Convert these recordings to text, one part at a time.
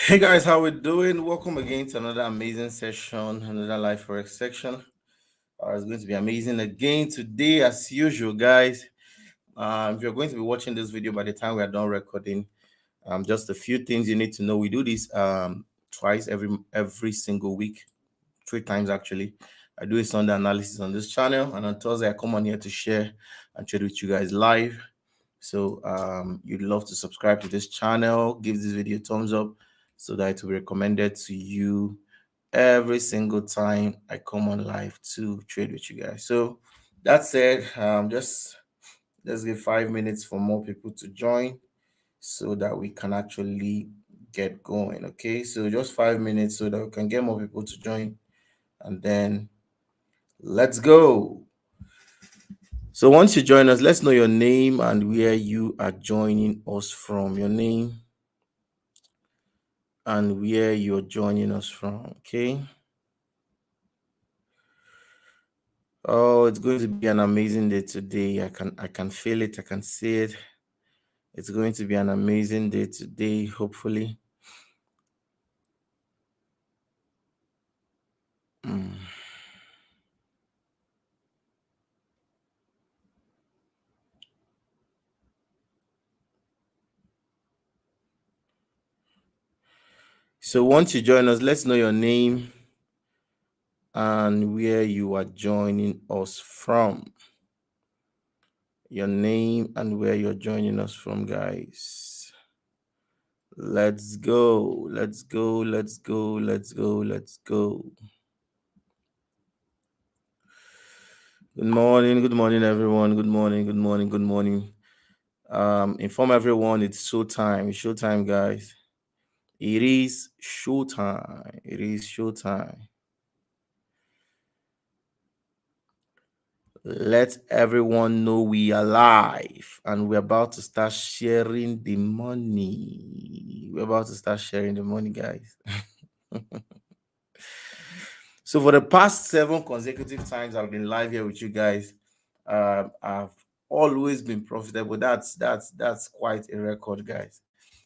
Hey guys, how we doing? Welcome again to another amazing session, another live forex section. It's going to be amazing again today, as usual, guys. If you're going to be watching this video by the time we are done recording, just a few things you need to know. We do this twice every single week, 3 times actually. I do a Sunday analysis on this channel, and on Thursday I come on here to share and trade with you guys live. So you'd love to subscribe to this channel, give this video a thumbs up so that it will be recommended to you every single time I come on live to trade with you guys. So that said, just let's give 5 minutes for more people to join so that we can actually get going. Okay, so just 5 minutes so that we can get more people to join, and then let's go. So once you join us, let's know your name and where you are joining us from. Your name and where you're joining us from. Okay. Oh, it's going to be an amazing day today. I can feel it. I can see it. It's going to be an amazing day today, hopefully. So once you join us, let's know your name and where you are joining us from. Your name and where you're joining us from, guys. Let's go. Let's go. Let's go. Let's go. Let's go. Good morning. Good morning, everyone. Good morning. Good morning. Good morning. Inform everyone it's showtime. It's showtime, guys. It is showtime. It is showtime. Let everyone know we are live and we're about to start sharing the money. We're about to start sharing the money, guys. So for the past 7 consecutive times I've been live here with you guys, I've always been profitable. That's quite a record, guys.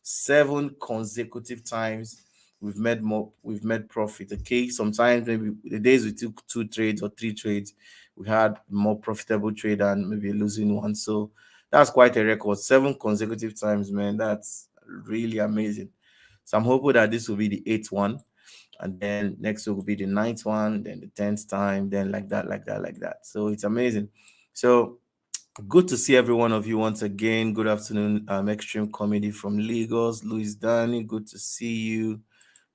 7 consecutive times we've made profit. Okay, sometimes maybe the days we took 2 trades or 3 trades, we had more profitable trade and maybe losing one. So that's quite a record. 7 consecutive times, man. That's really amazing. So I'm hoping that this will be the 8th one, and then next week will be the 9th one, then the 10th time, then like that. So it's amazing. So good to see every one of you once again. Good afternoon, Extreme Comedy from Lagos. Louis Danny, good to see you.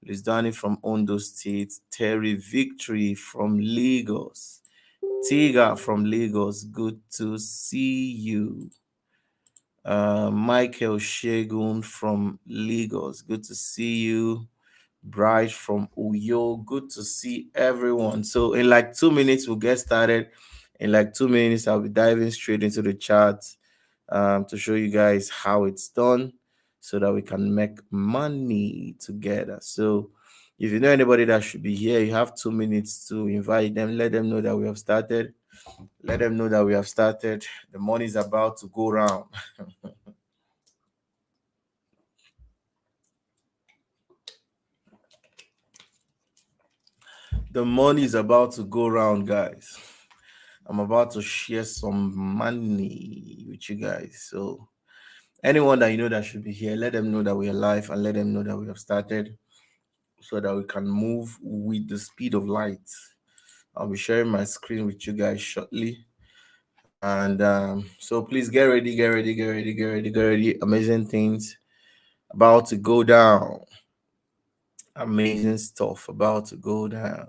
Louis Danny from Ondo State. Terry Victory from Lagos. Tiga from Lagos, good to see you. Michael Shegun from Lagos, good to see you. Bright from Uyo, good to see everyone. So in like 2 minutes we'll get started. In like 2 minutes I'll be diving straight into the chart to show you guys how it's done so that we can make money together. So if you know anybody that should be here, you have 2 minutes to invite them. Let them know that we have started. Let them know that we have started. The money is about to go round. The money is about to go round, guys. I'm about to share some money with you guys. So anyone that you know that should be here, let them know that we are live and let them know that we have started so that we can move with the speed of light. I'll be sharing my screen with you guys shortly. And so please get ready, get ready, get ready, get ready, get ready. Amazing things about to go down. Amazing stuff about to go down.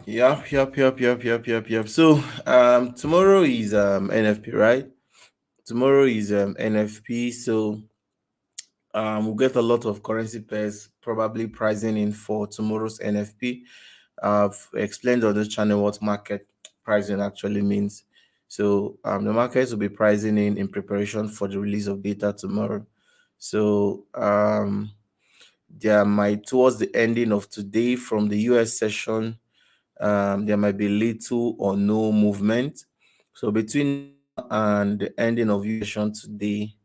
Yep. So tomorrow is NFP, right? Tomorrow is NFP. So we'll get a lot of currency pairs probably pricing in for tomorrow's NFP. I've explained on this channel what market pricing actually means. So the markets will be pricing in preparation for the release of data tomorrow. So there might, towards the ending of today from the US session, there might be little or no movement. So between now and the ending of US session today,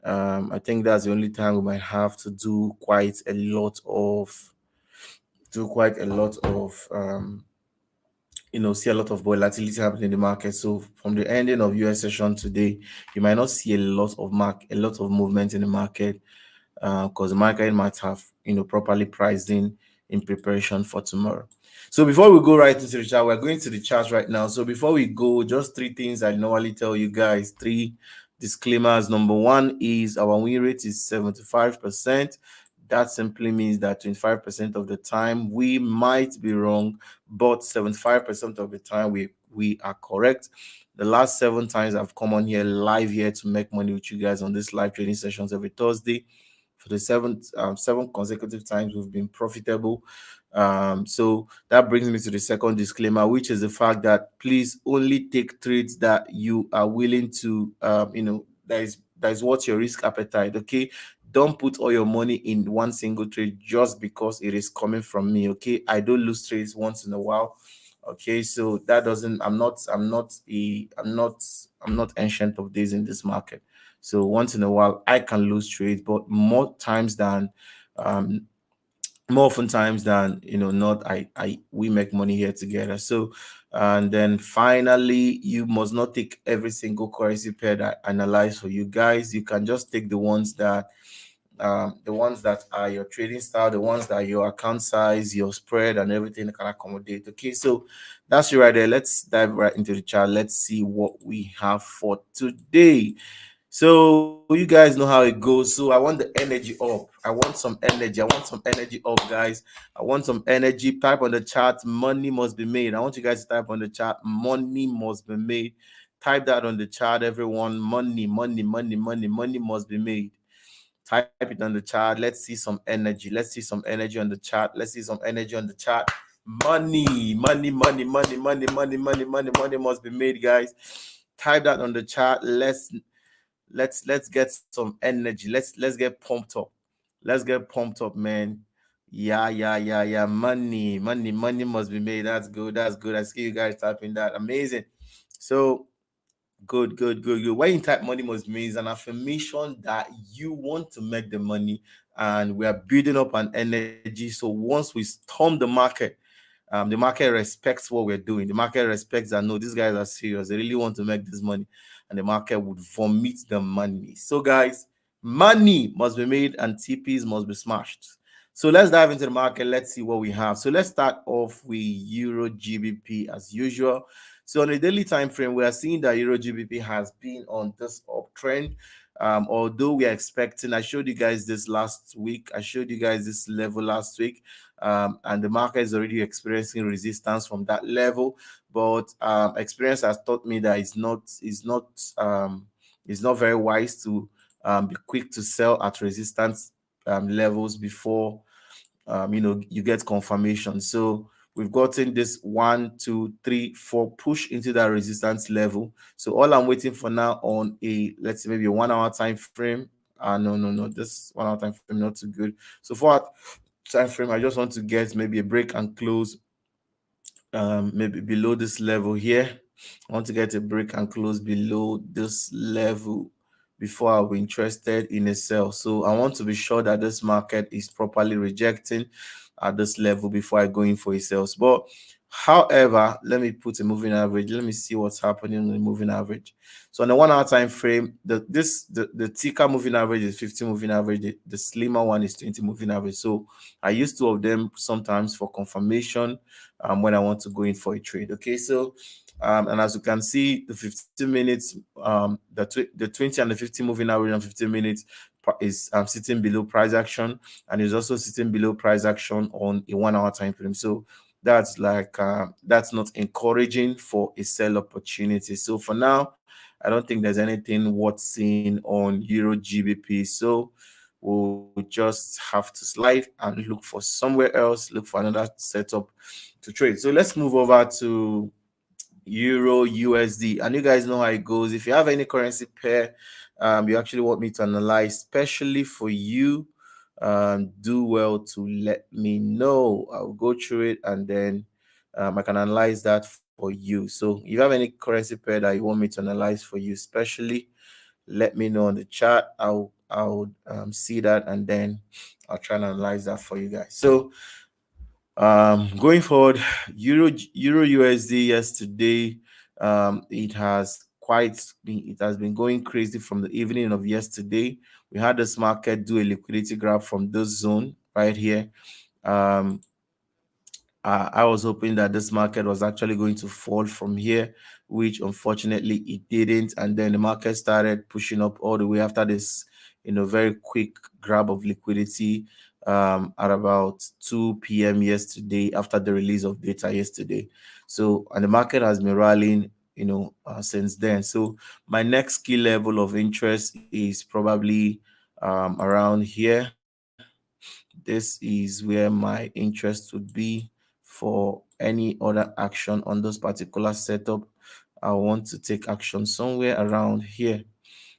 I think that's the only time we might have to do quite a lot of see a lot of volatility happening in the market. So from the ending of US session today, you might not see a lot of movement in the market, because the market might have properly priced in preparation for tomorrow. So before we go right into the chart, we're going to the chart right now. So before we go, just three things I normally tell you guys, three disclaimers. Number one is our win rate is 75%. That simply means that 25% of the time we might be wrong, but 75% of the time we are correct. The last 7 times I've come on here live here to make money with you guys on this live trading sessions every Thursday, for the seven consecutive times we've been profitable. So that brings me to the second disclaimer, which is the fact that please only take trades that you are willing to, that is what your risk appetite. Okay, don't put all your money in one single trade just because it is coming from me. Okay, I don't lose trades once in a while. Okay, so that doesn't, I'm not ancient of days in this market. So once in a while I can lose trades, but um more oftentimes than not, I we make money here together. So and then finally, you must not take every single currency pair that I analyze for you guys. You can just take the ones that are your trading style, the ones that your account size, your spread, and everything can accommodate. Okay, so that's it right there. Let's dive right into the chart. Let's see what we have for today. So you guys know how it goes. So I want the energy up. I want some energy. I want some energy up, guys. I want some energy. Type on the chat. Money must be made. I want you guys to type on the chat. Money must be made. Type that on the chat, everyone. Money, money, money, money, money must be made. Type it on the chat. Let's see some energy. Let's see some energy on the chat. Let's see some energy on the chat. Money, money, money, money, money, money, money, money, money must be made, guys. Type that on the chat. Let's get some energy. Let's get pumped up. Let's get pumped up, man. Yeah, yeah, yeah, yeah. Money, money, money must be made. That's good. That's good. I see you guys typing that. Amazing. So good, good, good, good. When you type money must be made, is an affirmation that you want to make the money, and we are building up an energy. So once we storm the market respects what we're doing. The market respects that no, these guys are serious. They really want to make this money, and the market would vomit the money. So, guys, money must be made and TPs must be smashed. So let's dive into the market. Let's see what we have. So let's start off with Euro GBP as usual. So on a daily time frame, we are seeing that Euro GBP has been on this uptrend. Although we are expecting, I showed you guys this last week. I showed you guys this level last week, and the market is already experiencing resistance from that level. But experience has taught me that it's not very wise to be quick to sell at resistance levels before you get confirmation. So we've gotten this 1, 2, 3, 4 push into that resistance level. So all I'm waiting for now on a, let's say, maybe a 1 hour time frame. No, this 1 hour time frame not too good. So for time frame, I just want to get maybe a break and close maybe below this level here. I want to get a break and close below this level before I'll be interested in a sell. So I want to be sure that this market is properly rejecting at this level before I go in for a sales. But however, let me put a moving average. Let me see what's happening on the moving average. So on the 1 hour time frame, the thicker moving average is 50 moving average. The slimmer one is 20 moving average. So I use two of them sometimes for confirmation when I want to go in for a trade. Okay, so and as you can see, the 15 minutes, the 20 and the 50 moving average on 15 minutes is sitting below price action, and is also sitting below price action on a 1 hour time frame. So that's like that's not encouraging for a sell opportunity. So for now, I don't think there's anything worth seeing on Euro GBP. So we'll just have to slide and look for somewhere else, look for another setup to trade. So let's move over to Euro USD, and you guys know how it goes. If you have any currency pair you actually want me to analyze, especially for you, do well to let me know. I'll go through it, and then I can analyze that for you. So if you have any currency pair that you want me to analyze for you especially, let me know on the chat. I'll see that, and then I'll try and analyze that for you guys. So going forward, Euro USD yesterday, it has been going crazy from the evening of yesterday. We had this market do a liquidity grab from this zone right here. Um, I was hoping that this market was actually going to fall from here, which unfortunately it didn't. And then the market started pushing up all the way after this, very quick grab of liquidity at about 2 p.m. yesterday after the release of data yesterday. So, and the market has been rallying, since then. So, my next key level of interest is probably around here. This is where my interest would be for any other action on this particular setup. I want to take action somewhere around here,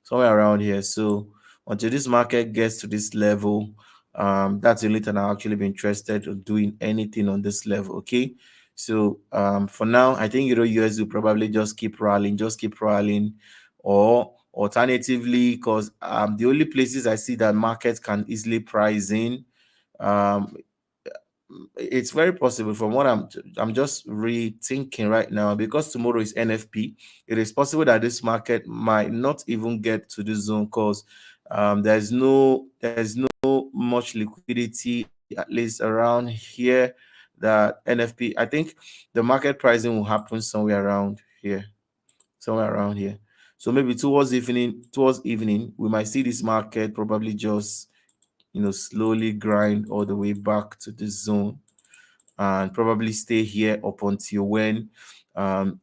So until this market gets to this level, that's the only time I'll actually be interested in doing anything on this level. Okay. So for now, I think Euro US will probably just keep rallying, or alternatively, because the only places I see that markets can easily price in, um, it's very possible from what I'm just rethinking right now, because tomorrow is NFP. It is possible that this market might not even get to this zone, because there's no much liquidity, at least around here, that NFP. I think the market pricing will happen somewhere around here. So maybe towards evening we might see this market probably just slowly grind all the way back to this zone, and probably stay here up until when data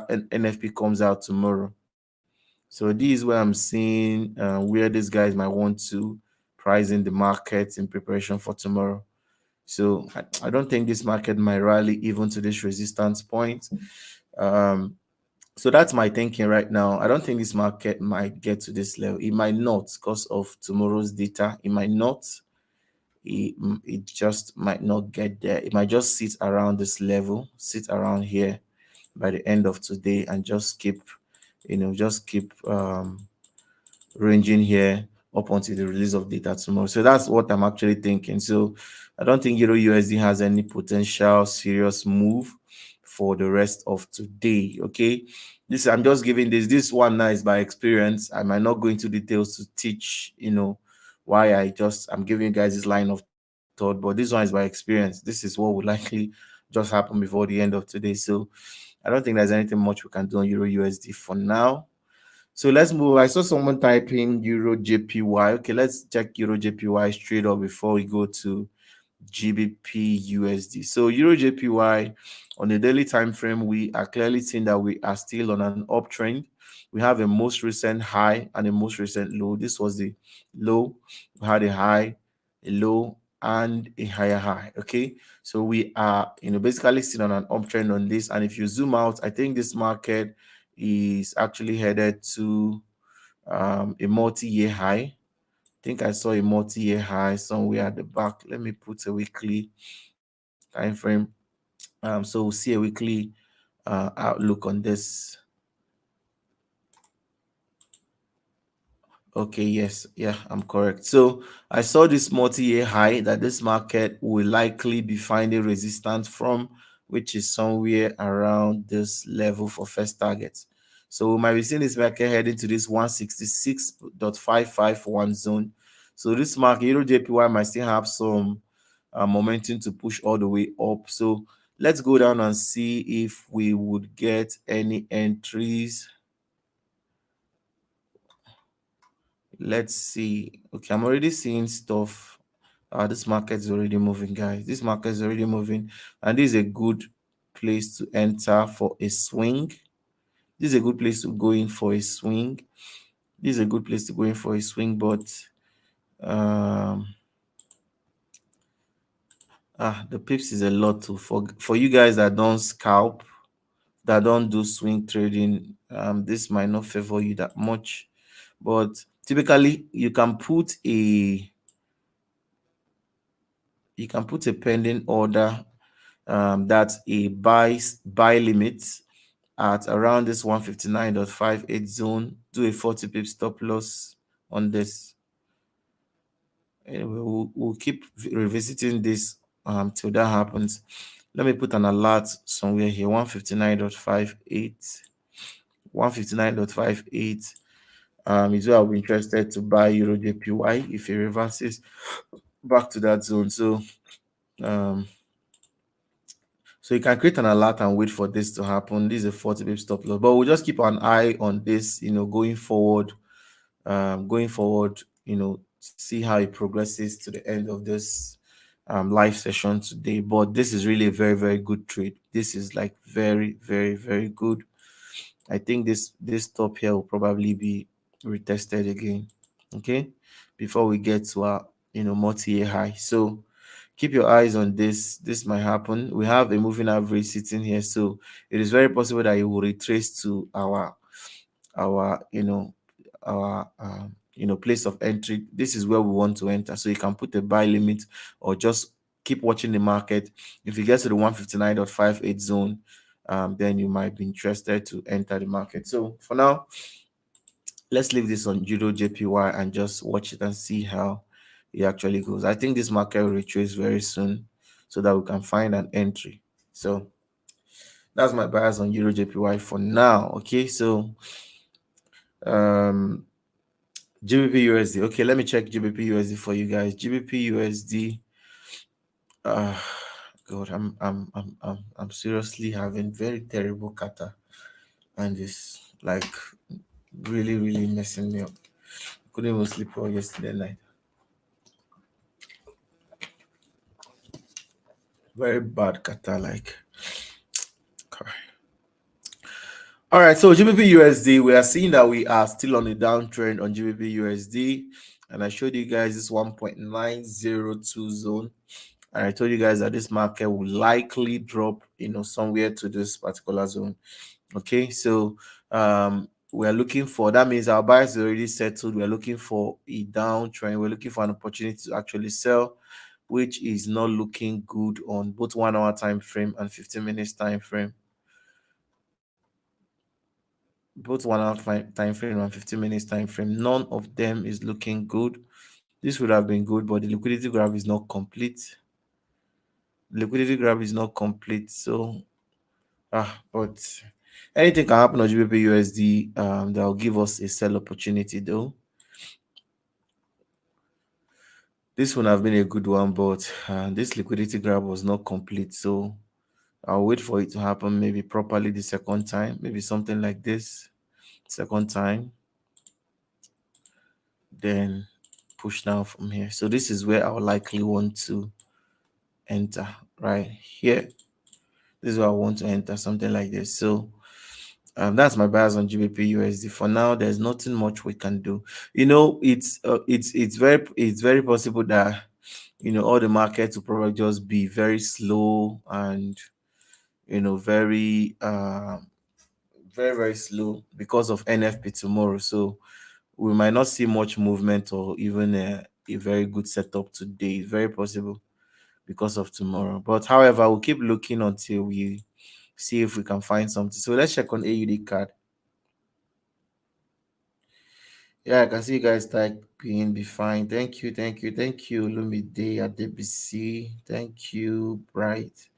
NFP comes out tomorrow. So this is where I'm seeing where these guys might want to price in the market in preparation for tomorrow. So I don't think this market might rally even to this resistance point. um so that's my thinking right now. I don't think this market might get to this level. It might not, because of tomorrow's data. It might not. It just might not get there. It might just sit around this level, sit around here by the end of today, and just keep ranging here up until the release of data tomorrow. So that's what I'm actually thinking. So I don't think Euro USD has any potential serious move for the rest of today. Okay. I'm just giving this one now is by experience. I might not go into details to teach, why I'm giving you guys this line of thought, but this one is by experience. This is what would likely just happen before the end of today. So I don't think there's anything much we can do on Euro USD for now. So let's move. I saw someone typing Euro JPY. Okay, let's check Euro JPY straight up before we go to GBP USD. So Euro JPY on the daily time frame, we are clearly seeing that we are still on an uptrend. We have a most recent high and a most recent low. This was the low. We had a high, a low, and a higher high. Okay, so we are basically still on an uptrend on this. And if you zoom out, I think this market is actually headed to a multi-year high. I think I saw a multi-year high somewhere at the back. Let me put a weekly time frame. So we'll see a weekly outlook on this. Okay, yes, yeah, I'm correct. So I saw this multi-year high that this market will likely be finding resistance from, which is somewhere around this level for first target. So we might be seeing this market heading to this 166.551 zone. So this market, Euro JPY, might still have some momentum to push all the way up. So let's go down and see if we would get any entries. Let's see. Okay, I'm already seeing stuff. This market is already moving, guys. This market is already moving, and this is a good place to enter for a swing. This is a good place to go in for a swing. This is a good place to go in for a swing, but the pips is a lot too for you guys that don't scalp, that don't do swing trading. This might not favor you that much, but typically you can put a pending order, that's a buy limit at around this 159.58 zone. Do a 40 pip stop loss on this. Anyway, we'll keep revisiting this till that happens. Let me put an alert somewhere here. 159.58. 159.58 is where I'll be interested to buy Euro JPY if it reverses back to that zone. Um, so you can create an alert and wait for this to happen. This is a 40 pip stop loss, but we'll just keep an eye on this, going forward. See how it progresses to the end of this live session today. But this is really a very, very good trade. This is like very, very, very good. I think this top here will probably be retested again, okay, before we get to our multi-year high. So keep your eyes on this. This might happen. We have a moving average sitting here, so it is very possible that it will retrace to our our place of entry. This is where we want to enter, so you can put a buy limit or just keep watching the market. If you get to the 159.58 zone, then you might be interested to enter the market. So for now, let's leave this on Euro JPY and just watch it and see how it actually goes. I think this market will retrace very soon so that we can find an entry. So that's my bias on Euro JPY for now. Okay, so GBP USD. Okay, let me check GBP USD for you guys. GBP USD. God, I'm seriously having very terrible kata, and it's like really, really messing me up. Couldn't even sleep well yesterday night. Very bad kata, like. All right, so GBP USD, we are seeing that we are still on a downtrend on GBP USD, and I showed you guys this 1.902 zone, and I told you guys that this market will likely drop, somewhere to this particular zone. Okay, so we are looking for, that means our buyers are already settled. We are looking for a downtrend. We're looking for an opportunity to actually sell, which is not looking good on both 1 hour time frame and 15 minutes time frame. Both 1 hour time frame and 15 minutes time frame, none of them is looking good. This would have been good, but the liquidity graph is not complete. So but anything can happen on GBP USD. That will give us a sell opportunity though. This would have been a good one, but this liquidity graph was not complete, so I'll wait for it to happen maybe properly the second time, maybe something like this. Second time, then push down from here. So this is where I would likely want to enter, right here. This is where I want to enter, something like this. So that's my bias on GBP USD. For now, there's nothing much we can do. It's very possible that all the markets will probably just be very slow and very very, very slow because of NFP tomorrow. So we might not see much movement or even a very good setup today. It's very possible because of tomorrow. But however, we'll keep looking until we see if we can find something. So let's check on AUD card. Yeah, I can see you guys typing. Be fine. Thank you. Lumide Adebisi. Thank you, Bright.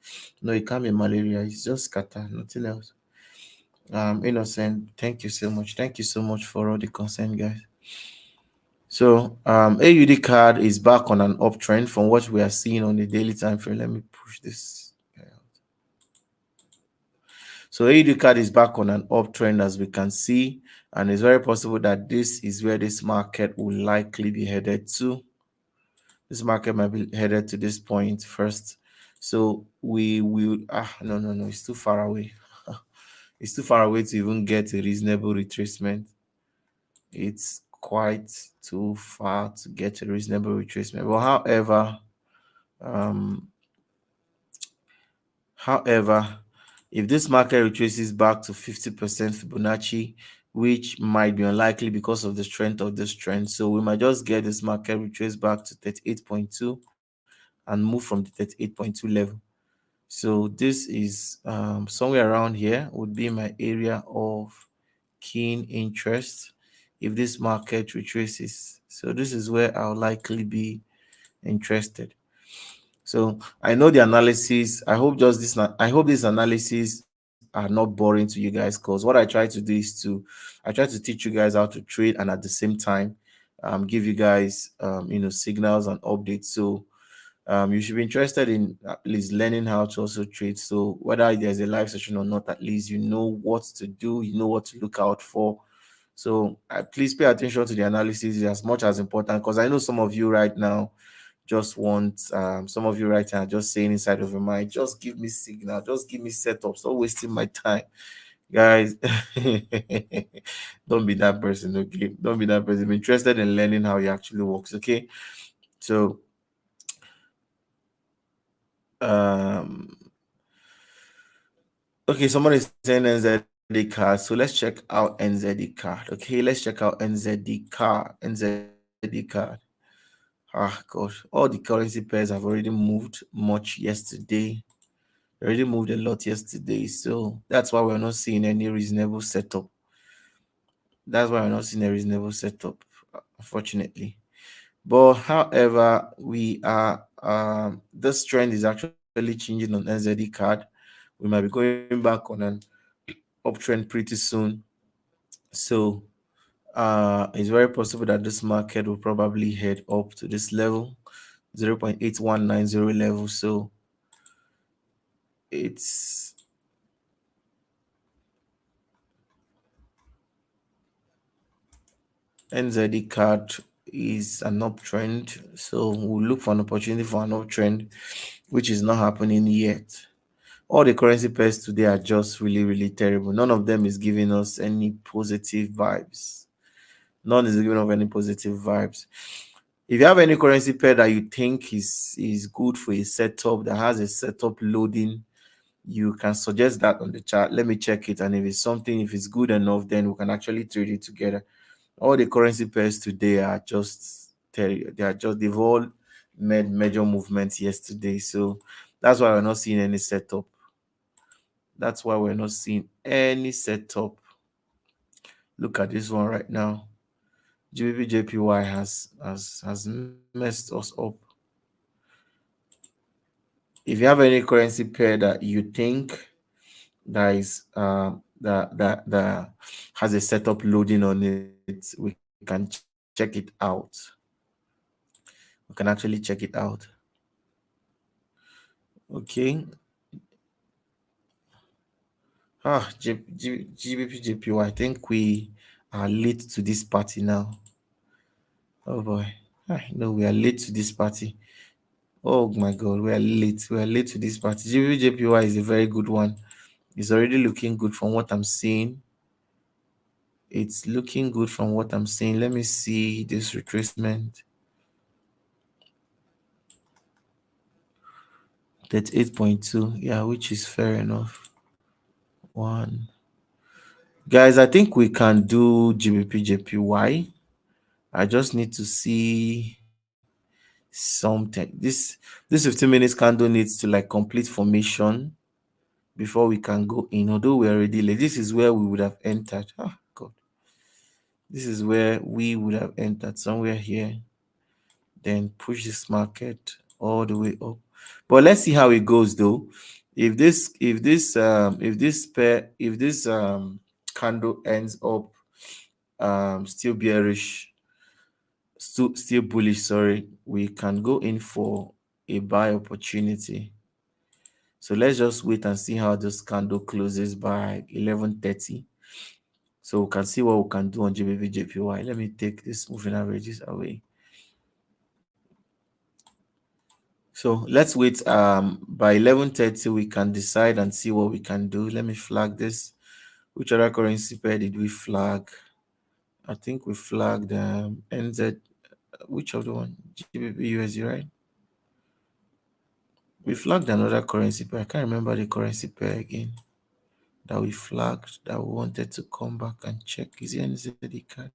No, it can't be malaria. It's just kata, nothing else. Innocent. Thank you so much. Thank you so much for all the consent, guys. So AUD card is back on an uptrend from what we are seeing on the daily time frame. Let me push this out. So AUD card is back on an uptrend, as we can see, and it's very possible that this is where this market will likely be headed to. This market might be headed to this point first. So we will no, it's too far away. It's too far away to even get a reasonable retracement. It's quite too far to get a reasonable retracement. But however, if this market retraces back to 50% Fibonacci, which might be unlikely because of the strength of this trend. So we might just get this market retrace back to 38.2 and move from the 38.2 level. So this is somewhere around here would be my area of keen interest if this market retraces. So this is where I'll likely be interested. So I know the analysis. I hope this analysis are not boring to you guys, because what I try to do is I try to teach you guys how to trade, and at the same time give you guys signals and updates. So you should be interested in at least learning how to also trade. So whether there's a live session or not, at least you know what to do, you know what to look out for. So please pay attention to the analysis. It's as much as important, because I know some of you right now just want some of you right now just saying inside of your mind, just give me signal, just give me setup, stop wasting my time, guys. Don't be that person, okay? Don't be that person. Be interested in learning how it actually works, okay? So um okay, somebody is saying NZD card. So let's check out NZD card. Okay, let's check out NZD card. Ah, gosh, all the currency pairs have already moved much yesterday. They already moved a lot yesterday. So that's why we're not seeing any reasonable setup. That's why we're not seeing a reasonable setup, unfortunately. But however, we are this trend is actually changing on NZD card. We might be going back on an uptrend pretty soon. So it's very possible that this market will probably head up to this level, 0.8190 level. So it's NZD card is an uptrend. So we'll look for an opportunity for an uptrend, which is not happening yet. All the currency pairs today are just really, really terrible. None of them is giving us any positive vibes. None is giving off any positive vibes. If you have any currency pair that you think is good for a setup, that has a setup loading, you can suggest that on the chart. Let me check it, and if it's good enough, then we can actually trade it together. All the currency pairs today are just they've all made major movements yesterday. So that's why we're not seeing any setup. That's why we're not seeing any setup. Look at this one right now. GBP JPY has messed us up. If you have any currency pair that you think that is that has a setup loading on it, we can check it out. We can actually check it out. Okay. GBP JPY, I think we are late to this party now. Oh boy. No, we are late to this party. Oh my god, we are late. We are late to this party. GBP JPY is a very good one. It's already looking good from what I'm seeing. It's looking good from what I'm seeing. Let me see this retracement. 38.2. Yeah, which is fair enough. One. Guys, I think we can do GBP JPY. I just need to see something. This 15 minutes candle needs to like complete formation before we can go in. Although we're already late. This is where we would have entered. Oh god. This is where we would have entered, somewhere here. Then push this market all the way up. But let's see how it goes though. If this candle ends up still bearish, still bullish, sorry, we can go in for a buy opportunity. So let's just wait and see how this candle closes by 11:30. So we can see what we can do on GBP JPY. Let me take this moving averages away. So let's wait. By 11:30 we can decide and see what we can do. Let me flag this. Which other currency pair did we flag? I think we flagged NZ. Which other one? GBP USD, right? We flagged another currency pair. I can't remember the currency pair again that we flagged that we wanted to come back and check. Is it NZD card?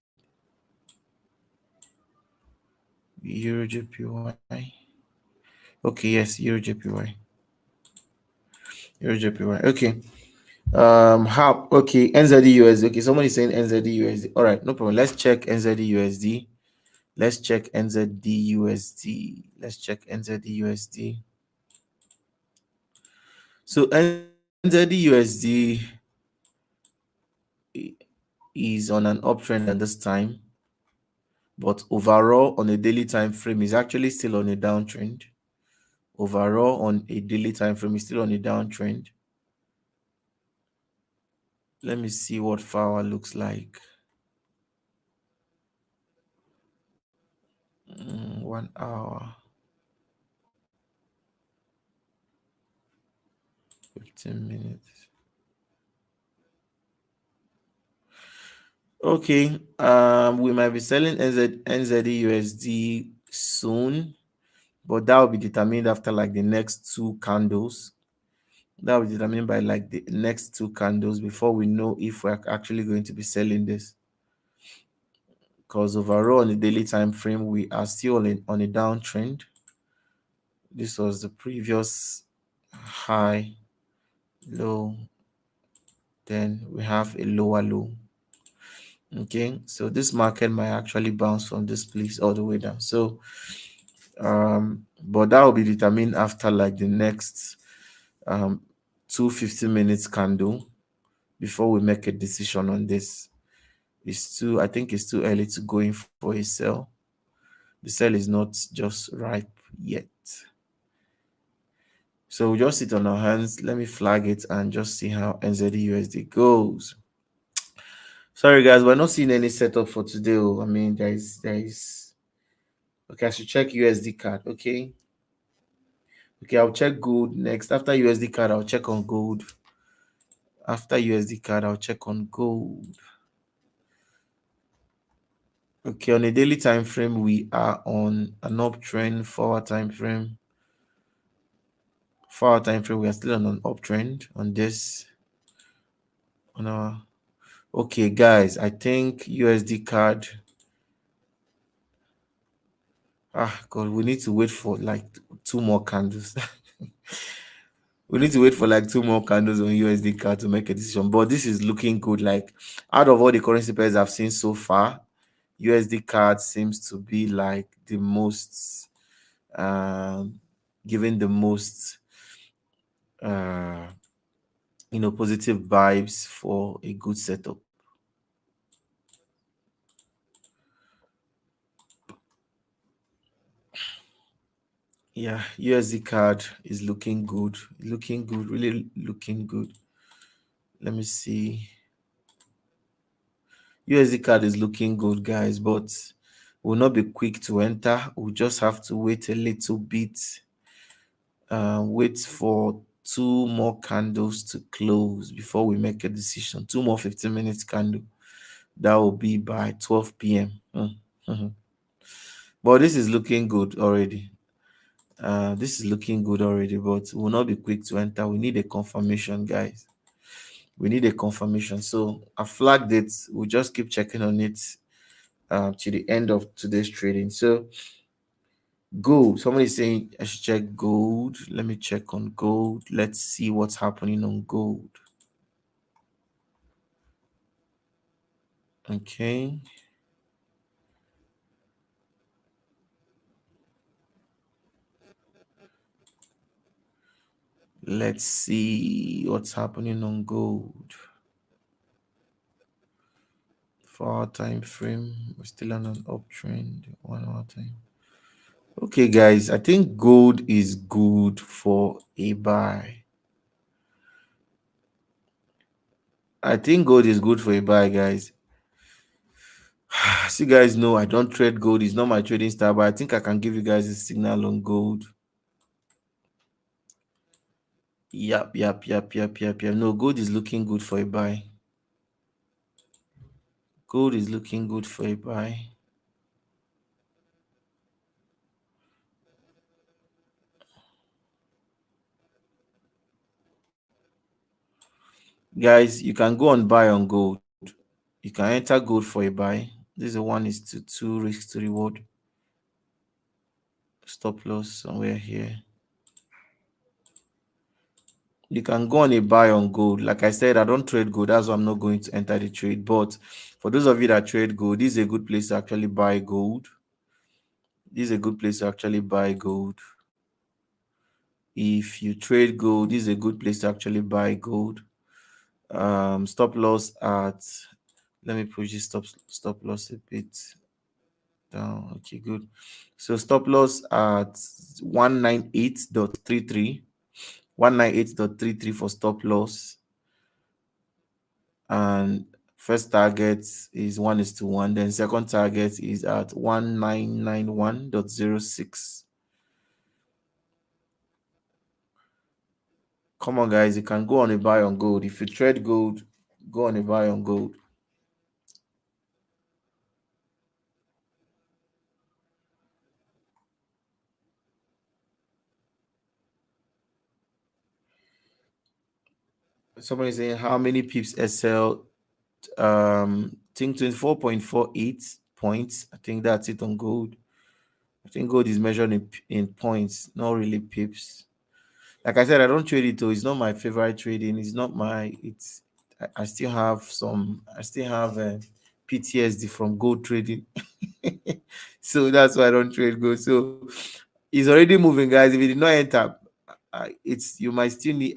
Euro JPY. Okay, yes, Euro JPY. Euro JPY. Okay. How? Okay, NZD USD. Okay, somebody saying NZD USD. All right, no problem. Let's check NZD USD. Let's check NZD USD. Let's check NZD USD. So NZD USD is on an uptrend at this time, but overall on a daily time frame is actually still on a downtrend. Overall on a daily time frame is still on a downtrend. Let me see what 4 hour looks like. 1 hour, 15 minutes. Okay, we might be selling NZD USD soon, but that will be determined after like the next 2 candles. That will be determined by like the next 2 candles before we know if we're actually going to be selling this. Because overall on the daily time frame, we are still on a downtrend. This was the previous high, low, then we have a lower low. Okay, so this market might actually bounce from this place all the way down. So but that will be determined after like the next 2 15-minute candle before we make a decision on this. I think it's too early to go in for a sell. The sell is not just ripe yet. So we'll just sit on our hands. Let me flag it and just see how NZD USD goes. Sorry guys, we're not seeing any setup for today. I mean, there is okay, I should check USD card. Okay, I'll check gold next. After USD card, I'll check on gold. After USD card, I'll check on gold. Okay, on a daily time frame, we are on an uptrend. 4 hour time frame. 4 hour time frame, we are still on an uptrend on this. On our okay, guys, I think USD card. God, we need to wait for like 2 more candles. We need to wait for like 2 more candles on USD card to make a decision. But this is looking good. Like out of all the currency pairs I've seen so far, USD card seems to be like the most giving the most positive vibes for a good setup. Yeah, USD card is looking good. Looking good, really looking good. Let me see. USD card is looking good, guys, but will not be quick to enter. We'll just have to wait a little bit. Wait for 2 more candles to close before we make a decision. 2 more 15 minutes candle. That will be by 12 p.m. But this is looking good already. This is looking good already, but will not be quick to enter. We need a confirmation, guys. We need a confirmation. So I flagged it. We'll just keep checking on it to the end of today's trading. So gold, somebody saying I should check gold. Let me check on gold. Let's see what's happening on gold. Okay, let's see what's happening on gold. 4 hour time frame, we're still on an uptrend. 1 hour time. Okay, guys, I think gold is good for a buy. I think gold is good for a buy, guys. So you guys know I don't trade gold. It's not my trading style, but I think I can give you guys a signal on gold. Yep. No, gold is looking good for a buy. Gold is looking good for a buy. Guys, you can go on buy on gold. You can enter gold for a buy. This is a 1:2 risk to reward. Stop loss somewhere here. You can go on a buy on gold. Like I said, I don't trade gold. That's why I'm not going to enter the trade. But for those of you that trade gold, this is a good place to actually buy gold. This is a good place to actually buy gold. If you trade gold, this is a good place to actually buy gold. Stop loss at, let me push this stop loss a bit down. Okay, good. So stop loss at 198.33. 198.33 for stop loss. And first target is 1:1. Then second target is at 1991.06. Come on, guys, you can go on a buy on gold. If you trade gold, go on a buy on gold. Somebody saying how many pips SL? Think 24.48 points. I think that's it on gold. I think gold is measured in points, not really pips. Like I said, I don't trade it though. It's not my favorite trading. It's not my. It's. I still have some. I still have PTSD from gold trading, so that's why I don't trade gold. So it's already moving, guys. If you did not enter, it's you might still need.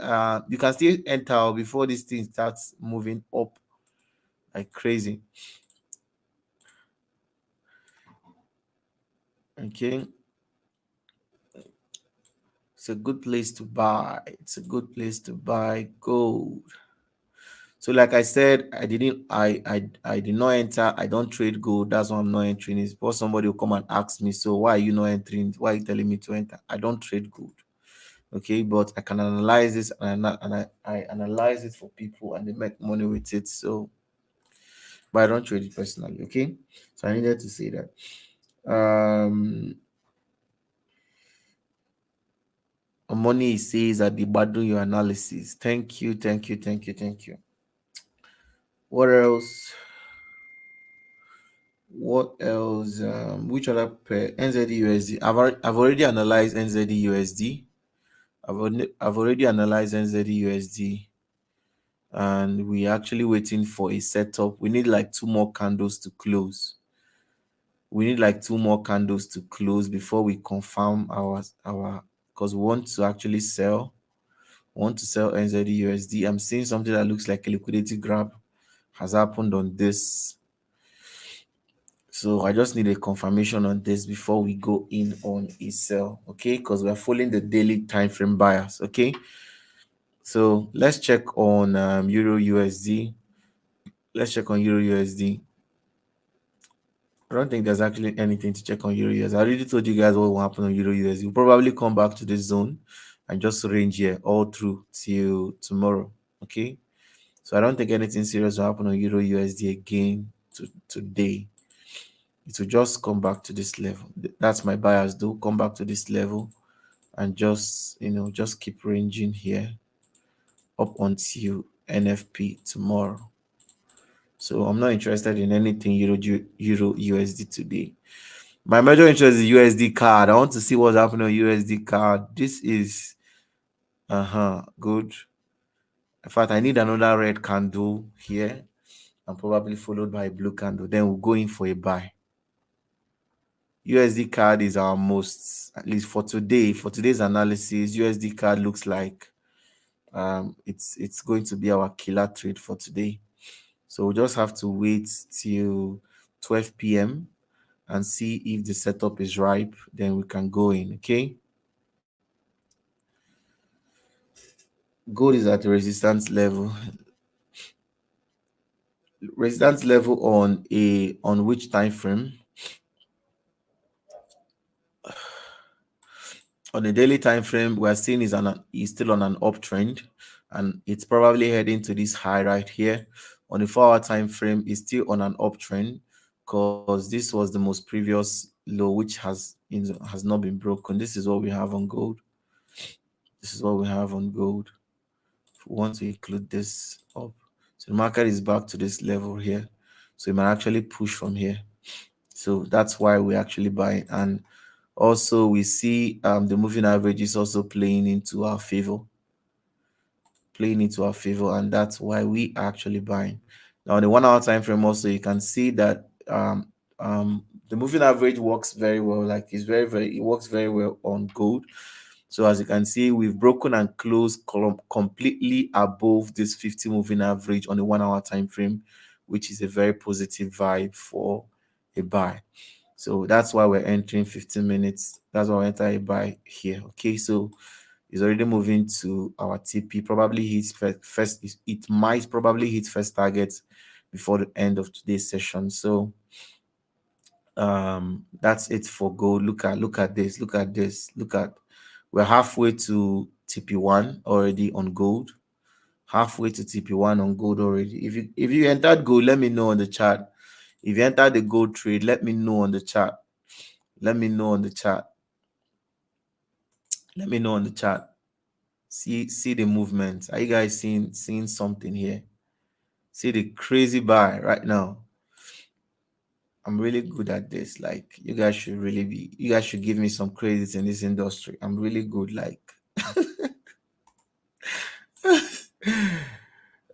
You can still enter before this thing starts moving up like crazy. Okay, it's a good place to buy. It's a good place to buy gold. So like I said, I did not enter. I don't trade gold. That's why I'm not entering it. But somebody will come and ask me, so why are you not entering? Why are you telling me to enter? I don't trade gold. Okay, but I can analyze this and I analyze it for people and they make money with it. So but I don't trade it personally. Okay. So I needed to say that. Money says that the badu your analysis. Thank you, thank you, thank you, thank you. What else? What else? Which other pair? NZUSD. I've already analyzed NZUSD. I've already analyzed NZUSD, and we're actually waiting for a setup. We need like two more candles to close. We need like two more candles to close before we confirm our because we want to actually sell. We want to sell NZUSD. I'm seeing something that looks like a liquidity grab has happened on this. So I just need a confirmation on this before we go in on a sell, okay? Because we're following the daily time frame bias, okay? So let's check on Euro USD. Let's check on Euro USD. I don't think there's actually anything to check on Euro USD. I already told you guys what will happen on Euro USD. We'll probably come back to this zone and just range here all through till tomorrow, okay? So I don't think anything serious will happen on Euro USD again today. It will just come back to this level. That's my bias though. Come back to this level and just just keep ranging here up until NFP tomorrow. So I'm not interested in anything Euro USD today. My major interest is USD card. I want to see what's happening on USD card. This is good. In fact, I need another red candle here and probably followed by a blue candle. Then we'll go in for a buy. USD card is our most, at least for today, for today's analysis, USD card looks like it's going to be our killer trade for today. So we'll just have to wait till 12 p.m. and see if the setup is ripe, then we can go in. Okay, gold is at a resistance level. Resistance level on which time frame? On the daily time frame, we are seeing is still on an uptrend, and it's probably heading to this high right here. On the 4-hour time frame, it's still on an uptrend because this was the most previous low, which has not been broken. This is what we have on gold. This is what we have on gold. we want to include this up. So the market is back to this level here. So it might actually push from here. So that's why we're actually buying. And also we see the moving average is also playing into our favor. And that's why we are actually buying. Now on the 1 hour time frame also, you can see that the moving average works very well. Like it works very well on gold. So as you can see, we've broken and closed completely above this 50 moving average on the 1 hour time frame, which is a very positive vibe for a buy. So that's why we're entering 15 minutes. That's why we enter a buy here. Okay, so it's already moving to our TP. Probably hits first. It might probably hit first target before the end of today's session. So that's it for gold. Look at this. We're halfway to TP1 already on gold. Halfway to TP1 on gold already. If you entered gold, let me know on the chat. If you entered the gold trade, let me know on the chat. Let me know on the chat. See the movement. Are you guys seeing something here? See the crazy buy right now. I'm really good at this. Like, you guys should give me some credits in this industry. I'm really good. Like,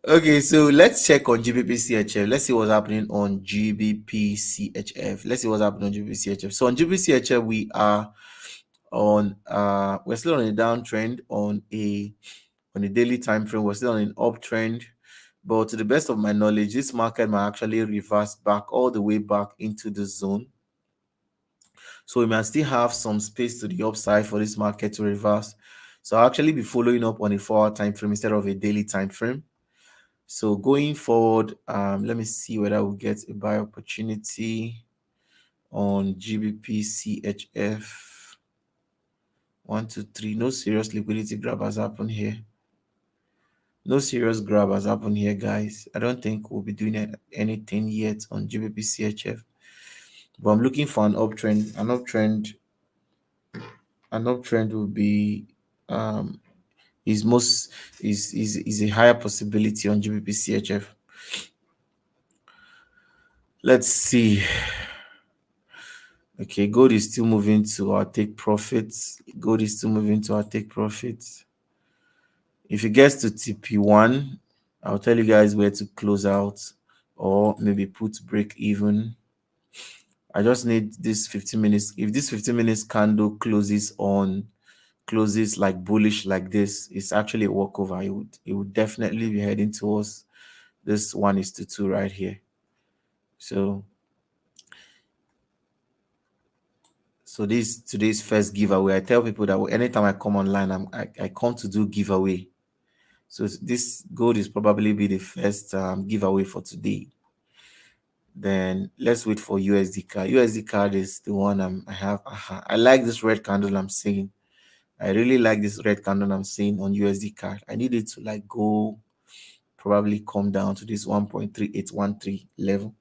okay, so let's check on GBP-CHF. Let's see what's happening on GBP-CHF. So on GBP-CHF, we are on we're still on a downtrend on a daily time frame. We're still on an uptrend, but to the best of my knowledge, this market might actually reverse back all the way back into the zone. So we might still have some space to the upside for this market to reverse. So I'll actually be following up on a 4 hour time frame instead of a daily time frame. So going forward, let me see whether we'll get a buy opportunity on GBP-CHF. 1, 2, 3. No serious liquidity grab has happened here. Guys. I don't think we'll be doing anything yet on GBP-CHF. But I'm looking for an uptrend. An uptrend will be is a higher possibility on GBP-CHF. Let's see. Okay, gold is still moving to our take profits. If it gets to TP1, I'll tell you guys where to close out or maybe put break even. I just need this 15 minutes. If this 15 minutes candle closes like bullish like this, it's actually a walkover. It would definitely be heading towards this 1:2 right here. So this today's first giveaway. I tell people that anytime I come online, I come to do giveaway. So this gold is probably be the first giveaway for today. Then let's wait for USD card. USD card is the one I have. I like this red candle I'm seeing. I really like this red candle I'm seeing on USD card. I need it to like go, probably come down to this 1.3813 level.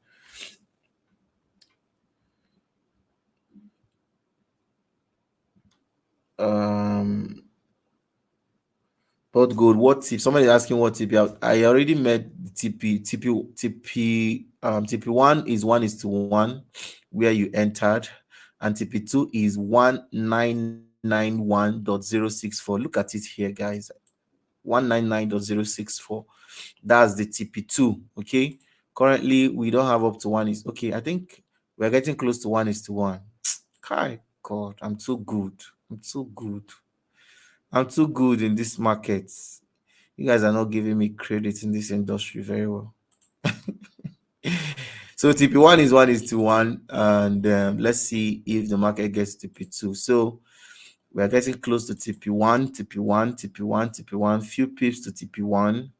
But gold, what tip? Somebody is asking what tip. I already met TP1 is 1:1 where you entered, and TP2 is 1991.064. Look at it here, guys. 199.064. That's the TP2. Okay. Currently, we don't have up to one. Is okay. I think we're getting close to 1:1. Kai, God, I'm too good. I'm too good in this market. You guys are not giving me credit in this industry very well. So TP1 is 1:1, and let's see if the market gets TP2. So we are getting close to TP1, few pips to TP1.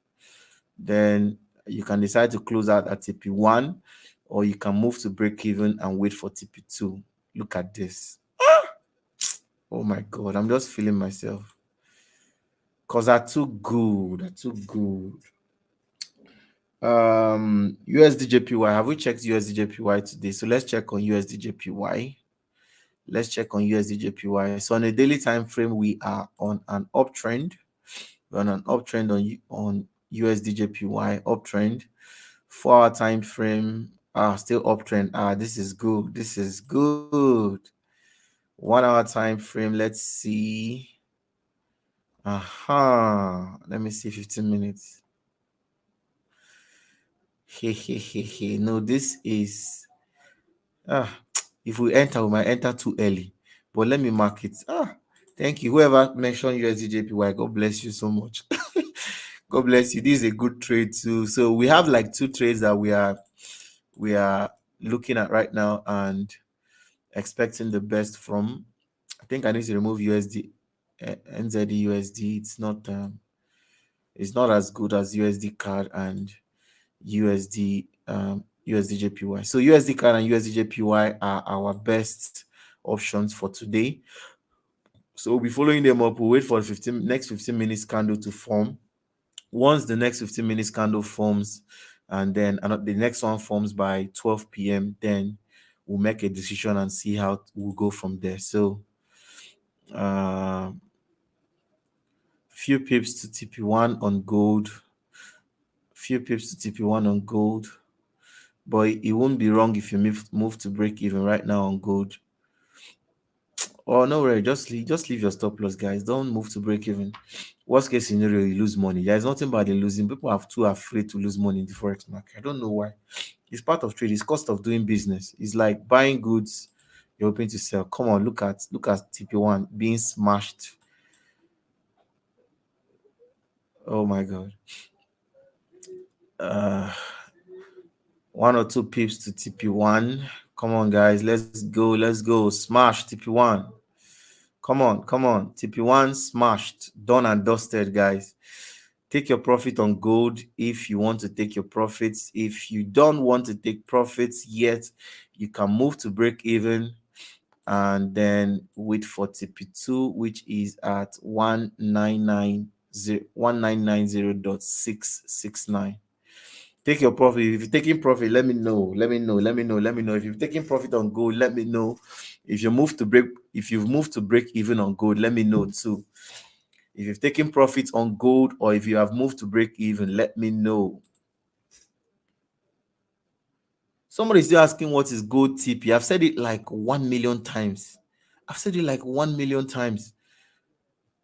Then you can decide to close out at TP1, or you can move to break even and wait for TP2. Look at this. Oh my God, I'm just feeling myself. Because they're too good. USDJPY. Have we checked USDJPY today? So let's check on USDJPY. So on a daily time frame, we are on an uptrend. We're on an uptrend on USDJPY uptrend. 4 hour time frame, still uptrend. This is good. This is good. 1 hour time frame. Let's see. Let me see 15 minutes. No, this is if we enter, we might enter too early. But let me mark it. Thank you. Whoever mentioned USDJPY, God bless you so much. God bless you. This is a good trade too. So we have like 2 trades that we are looking at right now and expecting the best from. I think I need to remove USD, NZD USD. It's not as good as USD card and USD USDJPY. So USD card and USDJPY are our best options for today. So we'll be following them up. We'll wait for the next 15 minutes candle to form. Once the next 15 minutes candle forms, and then the next one forms by 12 p.m., then we'll make a decision and see how we'll go from there. So few pips to TP1 on gold, but it won't be wrong if you move to break even right now on gold. Oh, no worry, just leave your stop loss, guys. Don't move to break even. Worst case scenario, you lose money. There's nothing bad in losing. People are too afraid to lose money in the forex market. I don't know why. It's part of trade. It's cost of doing business. It's like buying goods you're hoping to sell. Come on, look at TP1 being smashed. Oh my god. 1 or 2 pips to TP1. Come on, guys. Let's go. Smash TP1. Come on. TP1 smashed. Done and dusted, guys. Take your profit on gold if you want to take your profits. If you don't want to take profits yet, you can move to break even and then wait for TP2, which is at 1990.669. Take your profit. If you're taking profit, let me know. If you're taking profit on gold, let me know. If you've moved to break even on gold, let me know too. If you've taken profit on gold or if you have moved to break even, let me know. Somebody is still asking what is gold TP. I've said it like 1 million times.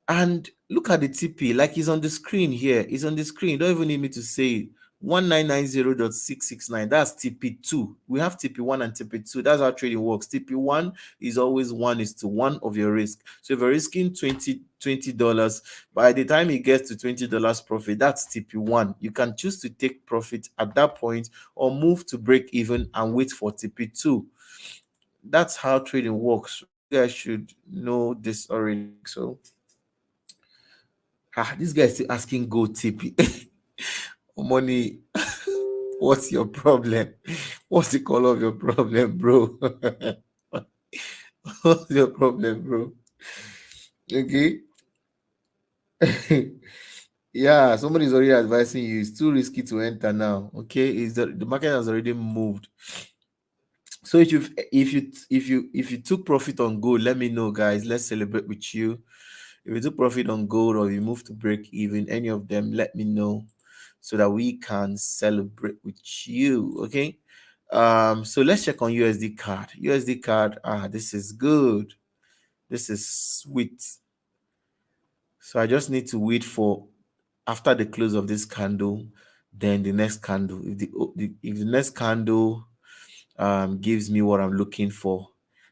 And look at the TP, like it's on the screen here. It's on the screen. You don't even need me to say it. 1990.669. That's TP2. We have TP1 and TP2. That's how trading works. TP1 is always 1:1 of your risk. So if you're risking $20, by the time it gets to $20 profit, that's TP1. You can choose to take profit at that point or move to break even and wait for TP2. That's how trading works. You guys should know this already. So this guy is still asking go TP. Money. What's your problem? What's the color of your problem, bro? What's your problem, bro? Okay. Yeah, somebody's already advising you. It's too risky to enter now. Okay, the market has already moved. So if you took profit on gold, let me know, guys. Let's celebrate with you. If you took profit on gold or you moved to break even, any of them, let me know so that we can celebrate with you. Okay. So let's check on USD card. USD card, this is good. This is sweet. So I just need to wait for after the close of this candle, then the next candle. If the next candle gives me what I'm looking for,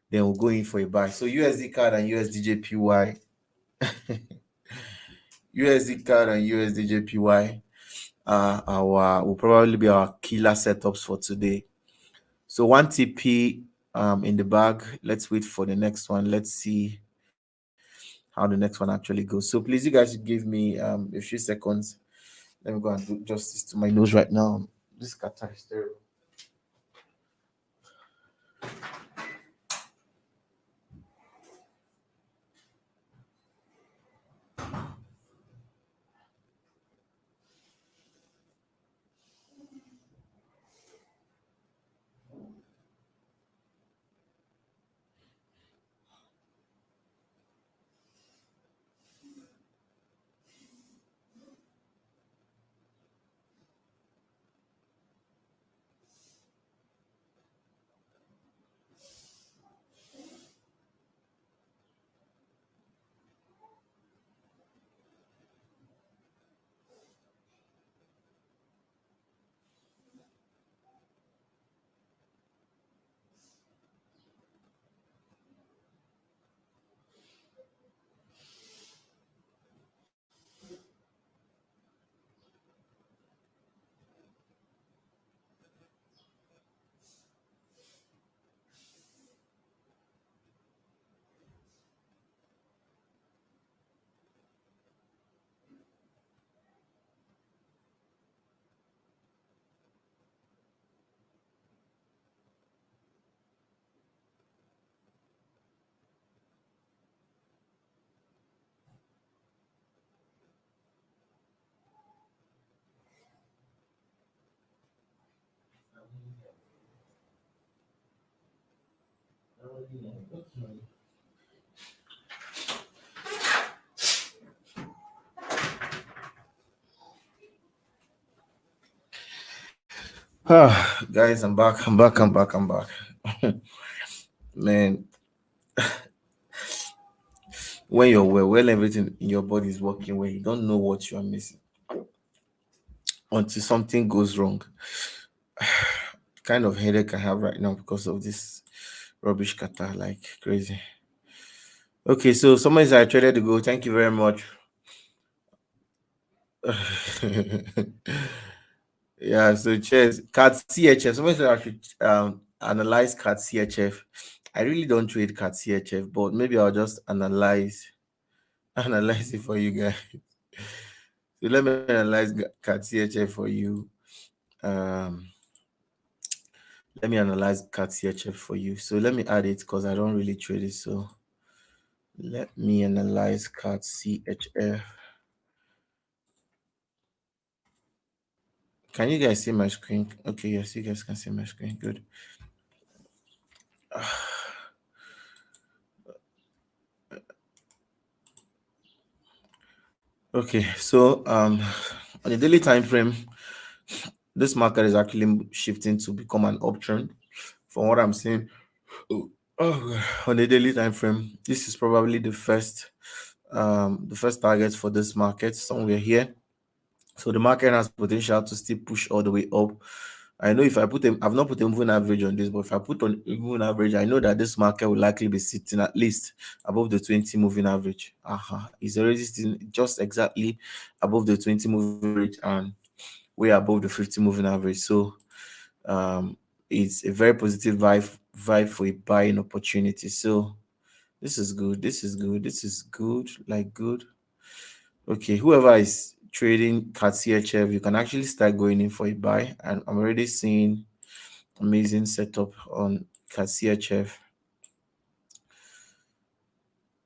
then we'll go in for a buy. So USD card and USDJPY. USD card and USDJPY will probably be our killer setups for today. So 1 TP in the bag. Let's wait for the next one. Let's see how the next one actually goes. So please, you guys should give me a few seconds. Let me go and do justice to my nose right now. This Qatar is terrible. Guys, I'm back. I'm back. Man, when you're well, when everything in your body is working well, you don't know what you are missing until something goes wrong. Kind of headache I have right now because of this rubbish kata, like crazy. Okay, so somebody said I traded to go. Thank you very much. Yeah, so cheers. CAT CHF. Somebody said I should analyze CAT CHF. I really don't trade CAT CHF, but maybe I'll just analyze it for you guys. So let me analyze CAT CHF for you. Let me analyze CAT CHF for you. So let me add it because I don't really trade it. So let me analyze CAT CHF. Can you guys see my screen? Okay, yes, you guys can see my screen. Good. Okay, so on the daily time frame, this market is actually shifting to become an uptrend. From what I'm seeing, on the daily time frame, this is probably the first target for this market somewhere here. So the market has potential to still push all the way up. I know if I put I've not put a moving average on this, but if I put on a moving average, I know that this market will likely be sitting at least above the 20 moving average. It's already sitting just exactly above the 20 moving average and way above the 50 moving average. So it's a very positive vibe for a buying opportunity. So this is good. This is good. This is good. Like good. Okay, whoever is trading CAT CHF, you can actually start going in for a buy. And I'm already seeing amazing setup on CAT CHF.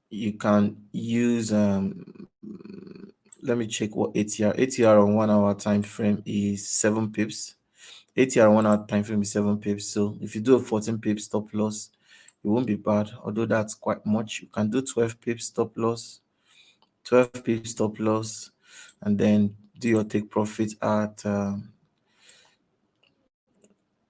You can use let me check what ATR on 1 hour time frame is 7 pips. ATR on 1 hour time frame is 7 pips. So if you do a 14 pips stop loss, it won't be bad, although that's quite much. You can do 12 pips stop loss, 12 pips stop loss, and then do your take profit at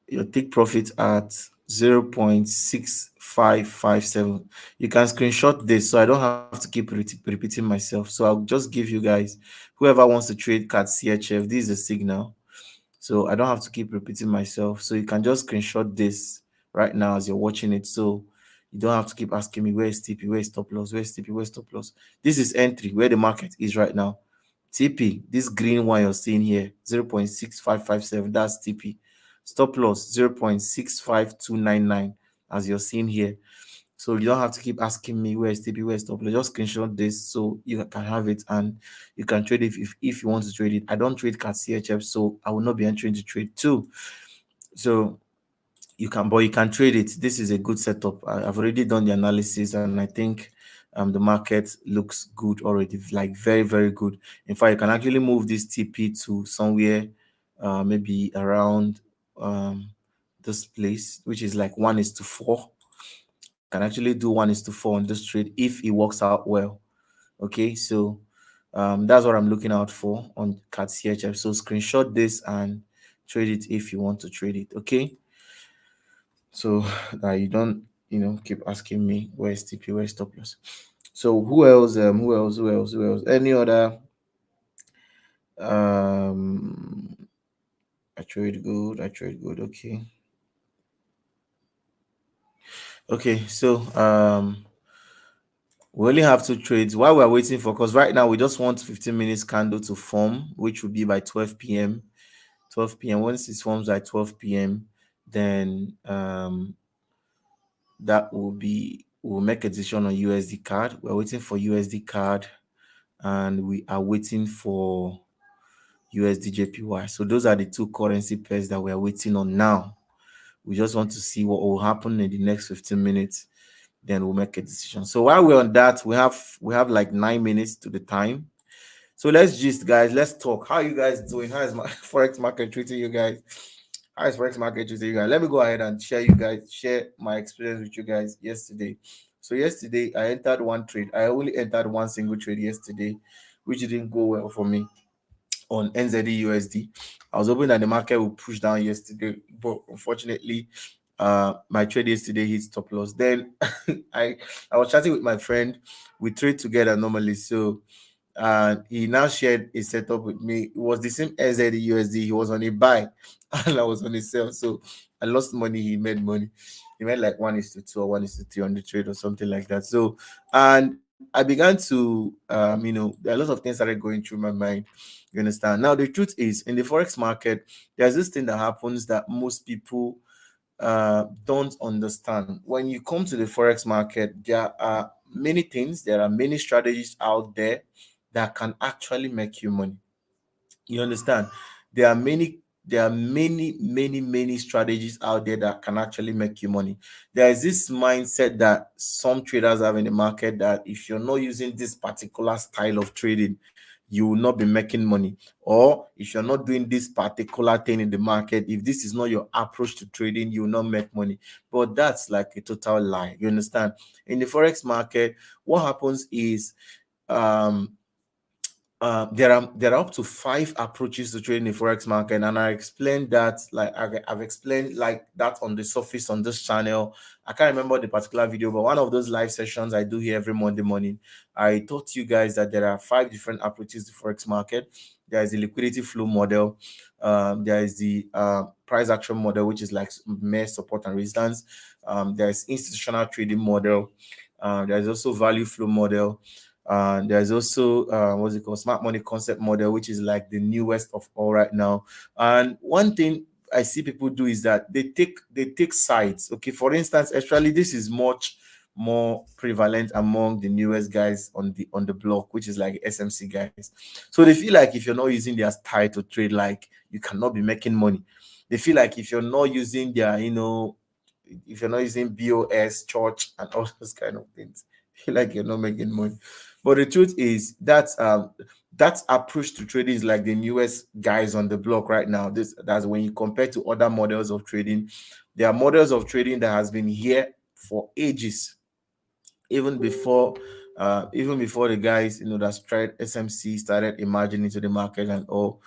your take profit at 0.6557. You can screenshot this so I don't have to keep repeating myself. So I'll just give you guys, whoever wants to trade CAT CHF, this is a signal. So I don't have to keep repeating myself. So you can just screenshot this right now as you're watching it. So you don't have to keep asking me where is TP, where is stop loss, where is TP, where is stop loss. This is entry, where the market is right now. TP, this green one you're seeing here, 0.6557, that's TP. Stop loss, 0.65299, as you're seeing here. So you don't have to keep asking me where is TP, where is stop loss. Just screenshot this so you can have it and you can trade it if you want to trade it. I don't trade CAT CHF, so I will not be entering to trade too. So you can trade it. This is a good setup. I've already done the analysis and I think the market looks good already, like very, very good. In fact, you can actually move this TP to somewhere maybe around this place, which is like 1:4. Can actually do 1:4 on this trade if it works out well. Okay, so that's what I'm looking out for on CAT CHF. So screenshot this and trade it if you want to trade it. Okay, so that you don't keep asking me where's TP, where's stop loss. So who else? Any other I trade good. Okay, so we only have 2 trades while we're waiting for, because right now we just want 15 minutes candle to form, which will be by 12 p.m. Once it forms by 12 p.m, then that will be, we'll make a decision on USD card. We're waiting for USD card and we are waiting for USD JPY. So those are the 2 currency pairs that we are waiting on now. We just want to see what will happen in the next 15 minutes, then we'll make a decision. So while we're on that, we have like 9 minutes to the time. So let's just, guys, let's talk. How are you guys doing? How is my Forex market treating you guys? How is Forex market Tuesday, you guys? Let me go ahead and share my experience with you guys yesterday. So yesterday I entered one trade. I only entered one single trade yesterday, which didn't go well for me on NZD USD. I was hoping that the market would push down yesterday, but unfortunately, my trade yesterday hit stop loss. Then I I was chatting with my friend. We trade together normally, so and he now shared a setup with me. It was the same NZD USD. He was on a buy and I was on a sell. So I lost money. He made money. He made like 1:2 or 1:3 on the trade or something like that. So, and I began to, there are a lot of things started going through my mind. You understand? Now, the truth is, in the Forex market, there's this thing that happens that most people don't understand. When you come to the Forex market, there are many things, there are many strategies out there that can actually make you money. You understand? There are many strategies out there that can actually make you money. There is this mindset that some traders have in the market that if you're not using this particular style of trading, you will not be making money. Or if you're not doing this particular thing in the market, if this is not your approach to trading, you will not make money. But that's like a total lie. You understand? In the Forex market, what happens is um there are up to five approaches to trading the forex market, and I explained that, like I've explained like that on the surface on this channel. I can't remember the particular video, but one of those live sessions I do here every Monday morning, I taught you guys that there are five different approaches to forex market. There is the liquidity flow model, there is the price action model, which is like mere support and resistance. There is institutional trading model. There is also value flow model. There's also what's it called, smart money concept model, which is like the newest of all right now. And one thing I see people do is that they take sides. Okay, for instance, actually this is much more prevalent among the newest guys on the block, which is like SMC guys. So they feel like if you're not using their style to trade, like you cannot be making money. They feel like if you're not using their, if you're not using BOS, church, and all those kind of things, feel like you're not making money. But the truth is that approach to trading is like the newest guys on the block right now. That's when you compare to other models of trading. There are models of trading that has been here for ages, even before the guys that tried SMC started emerging into the market and all,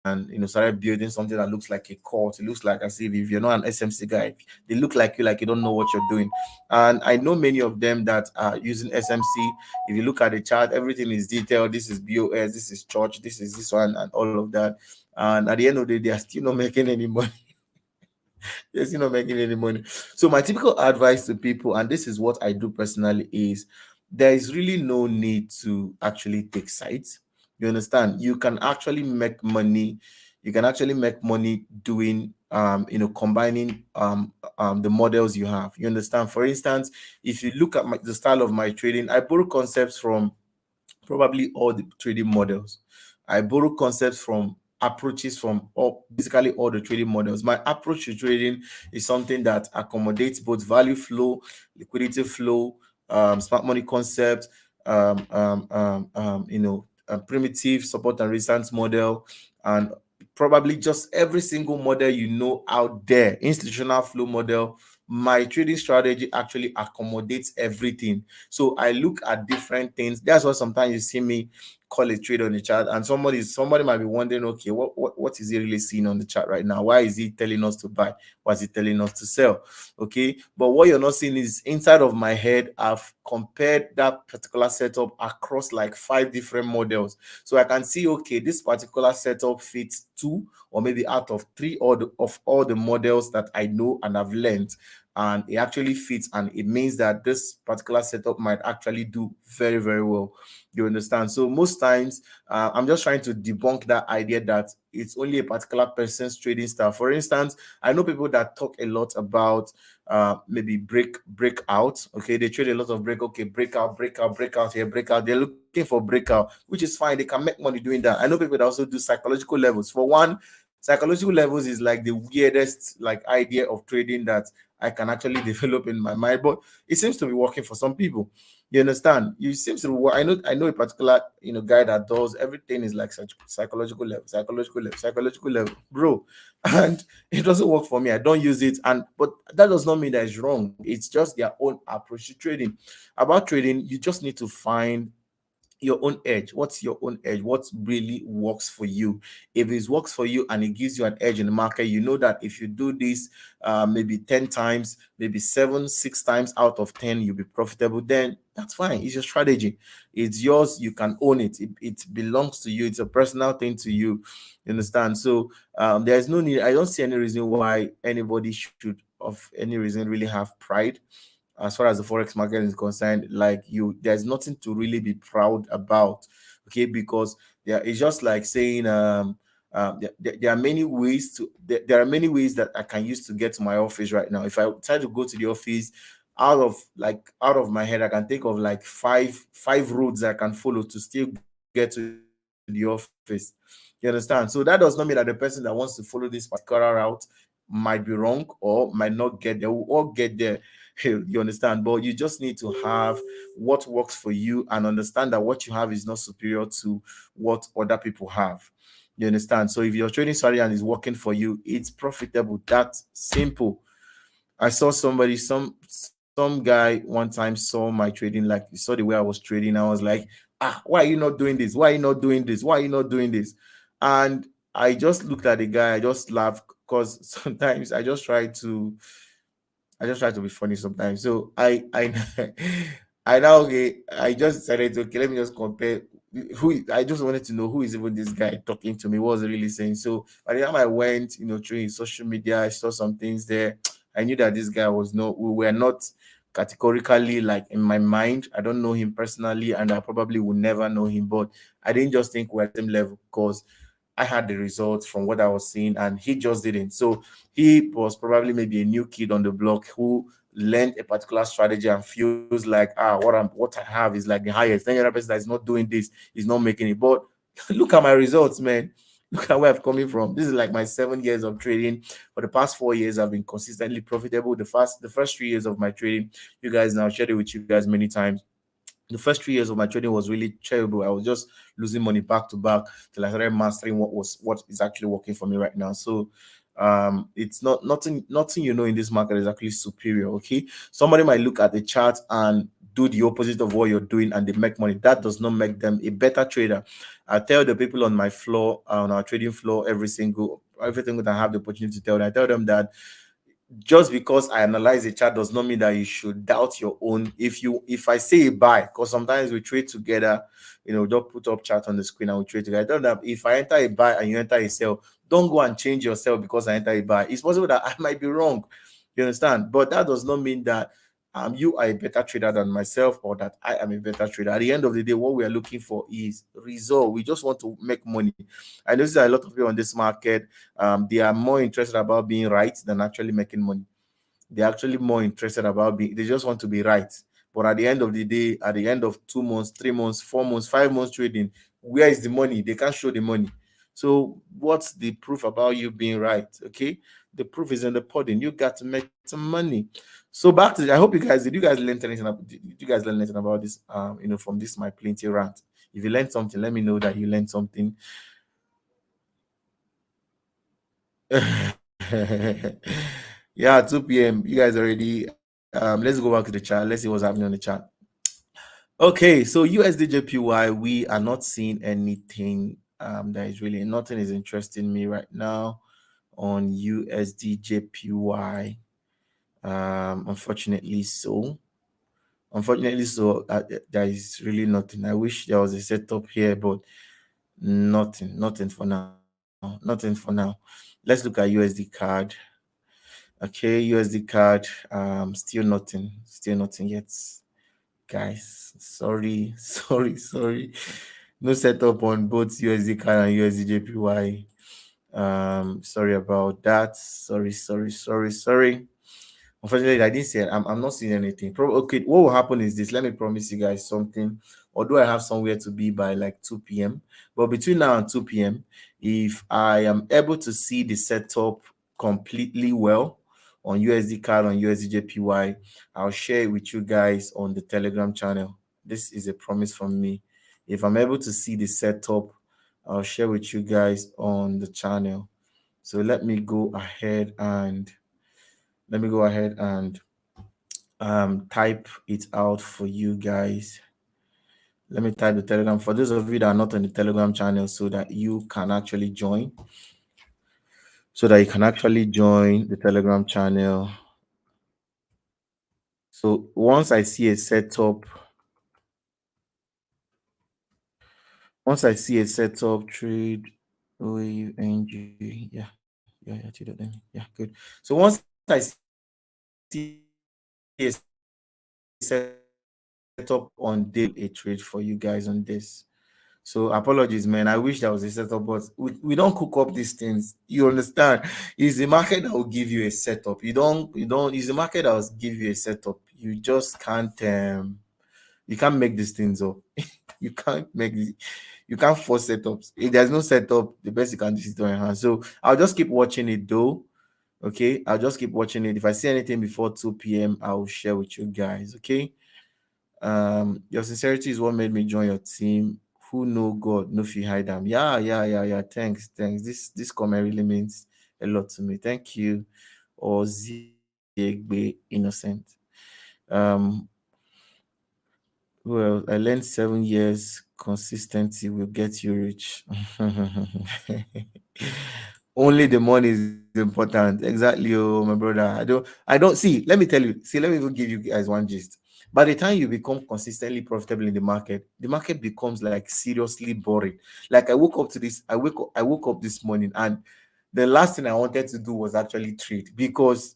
and started building something that looks like a cult. It looks like as if you're not an SMC guy, they look like you don't know what you're doing. And I know many of them that are using SMC. If you look at the chart, everything is detailed. This is BOS, this is church, this is this one, and all of that. And at the end of the day, they are still not making any money. Yes, you're not making any money. So my typical advice to people, and this is what I do personally, is there is really no need to actually take sides. You understand? You can actually make money. You can actually make money doing combining the models you have. You understand? For instance, if you look at the style of my trading, I borrow concepts from probably all the trading models. I borrow concepts from approaches from basically all the trading models. My approach to trading is something that accommodates both value flow, liquidity flow, smart money concept, primitive support and resistance model, and probably just every single model out there, institutional flow model. My trading strategy actually accommodates everything. So I look at different things. That's why sometimes you see me call a trade on the chart, and somebody might be wondering, okay, what is he really seeing on the chart right now? Why is he telling us to buy? Why is he telling us to sell? Okay, but what you're not seeing is inside of my head, I've compared that particular setup across like 5 different models. So I can see, okay, this particular setup fits 2 or maybe out of 3 of all the models that I know and have learned, and it actually fits, and it means that this particular setup might actually do very, very well. You understand? So most times, I'm just trying to debunk that idea that it's only a particular person's trading style. For instance, I know people that talk a lot about maybe breakout. Okay, they trade a lot of break. Okay, breakout here, breakout. They're looking for breakout, which is fine. They can make money doing that. I know people that also do psychological levels. For one, psychological levels is like the weirdest like idea of trading that I can actually develop in my mind. But it seems to be working for some people. You understand? You seems to work. I know a particular guy that does everything is like psychological level, psychological level, psychological level, bro. And it doesn't work for me. I don't use it. And but that does not mean that it's wrong. It's just their own approach to trading. About trading, you just need to find your own edge. What's your own edge? What really works for you? If it works for you and it gives you an edge in the market, you know that if you do this maybe 10 times, maybe 6 times out of 10 you'll be profitable, then that's fine. It's your strategy. It's yours. You can own it. It belongs to you. It's a personal thing to you. You understand? So there's no need. I don't see any reason why anybody should of any reason really have pride as far as the forex market is concerned. Like, there's nothing to really be proud about, okay? Because it's just like saying there are many ways there are many ways that I can use to get to my office right now. If I try to go to the office, out of my head, I can think of like five roads I can follow to still get to the office. You understand? So that does not mean that the person that wants to follow this particular route might be wrong or might not get there. We'll all get there. You understand? But you just need to have what works for you and understand that what you have is not superior to what other people have. You understand? So if your trading strategy and is working for you, it's profitable. That's simple. I saw somebody, some guy one time saw my trading, like he saw the way I was trading. I was like, why are you not doing this? Why are you not doing this? Why are you not doing this? And I just looked at the guy, I just laughed because sometimes I just try to be funny sometimes. So I I now, okay, I just decided, okay, let me just compare I just wanted to know who is even this guy talking to me, what was he really saying. So by the time I went, through his social media, I saw some things there. I knew that this guy was not we were not categorically like in my mind. I don't know him personally, and I probably will never know him, but I didn't just think we're at the same level because I had the results from what I was seeing, and he just didn't. So he was probably maybe a new kid on the block who learned a particular strategy and feels like, what I have is like the highest. Any other person that is not doing this is not making it. But look at my results, man. Look at where I'm coming from. This is like my 7 years of trading. For the past 4 years, I've been consistently profitable. The first 3 years of my trading, you guys, now shared it with you guys many times. The first 3 years of my trading was really terrible. I was just losing money back to back till I started mastering what is actually working for me right now. So it's nothing in this market is actually superior. Okay, somebody might look at the chart and do the opposite of what you're doing and they make money. That does not make them a better trader. I tell the people on my floor, on our trading floor, everything that I have the opportunity to tell them, I tell them that just because I analyze a chart does not mean that you should doubt your own. If I say a buy, because sometimes we trade together, just put up chart on the screen and we trade together. I don't know if I enter a buy and you enter a sell, don't go and change yourself because I enter a buy. It's possible that I might be wrong. You understand? But that does not mean that you are a better trader than myself or that I am a better trader. At the end of the day, what we are looking for is result. We just want to make money. I notice that a lot of people on this market, they are more interested about being right than actually making money. They're actually more interested about being, they just want to be right. But at the end of the day, at the end of 2 months, 3 months, 4 months, 5 months trading, where is the money? They can't show the money. So what's the proof about you being right? Okay, the proof is in the pudding. You got to make some money. So back to, I hope you guys learned anything did you guys learn anything about this from this my plenty rant? If you learned something, let me know that you learned something. Yeah, 2 p.m. You guys already. Let's go back to the chat. Let's see what's happening on the chat. Okay, so USDJPY, we are not seeing anything. That is really nothing is interesting me right now on USDJPY. Unfortunately, so. There is really nothing. I wish there was a setup here, but nothing for now. Nothing for now. Let's look at USD card. Okay, USD card, still nothing yet, guys. Sorry, sorry. No setup on both USD card and USD JPY. Sorry about that. Sorry. Unfortunately, I didn't see it. I'm not seeing anything. Okay, what will happen is this. Let me promise you guys something. Although I have somewhere to be by like 2 p.m. But between now and 2 p.m., if I am able to see the setup completely well, on USD CAD, on USDJPY. I'll share it with you guys on the Telegram channel. This is a promise from me. If I'm able to see the setup, I'll share with you guys on the channel. So let me go ahead and type it out for you guys. Let me type the Telegram for those of you that are not on the Telegram channel, so that you can actually join. The Telegram channel. So once I see a setup, trade OAUNG, yeah, good. So once I see a setup on day, a trade for you guys on this. So apologies, man. I wish that was a setup, but we don't cook up these things. You understand? It's the market that will give you a setup. You don't. It's the market that will give you a setup. You just can't. You can't make these things up. You can't you can't force setups. If there's no setup, the best you can do is sit on your hands. So I'll just keep watching it though. Okay, I'll just keep watching it. If I see anything before 2 p.m., I'll share with you guys. Okay. Your sincerity is what made me join your team. Who know God, no fee hide them. Yeah. Thanks. This comment really means a lot to me. Thank you. Or Ziegbe Innocent. Well, I learned 7 years consistency will get you rich. Only the money is important. Exactly, oh my brother. I don't see. Let me tell you. See, let me even give you guys one gist. By the time you become consistently profitable in the market becomes like seriously boring. Like I woke up this morning, and the last thing I wanted to do was actually trade, because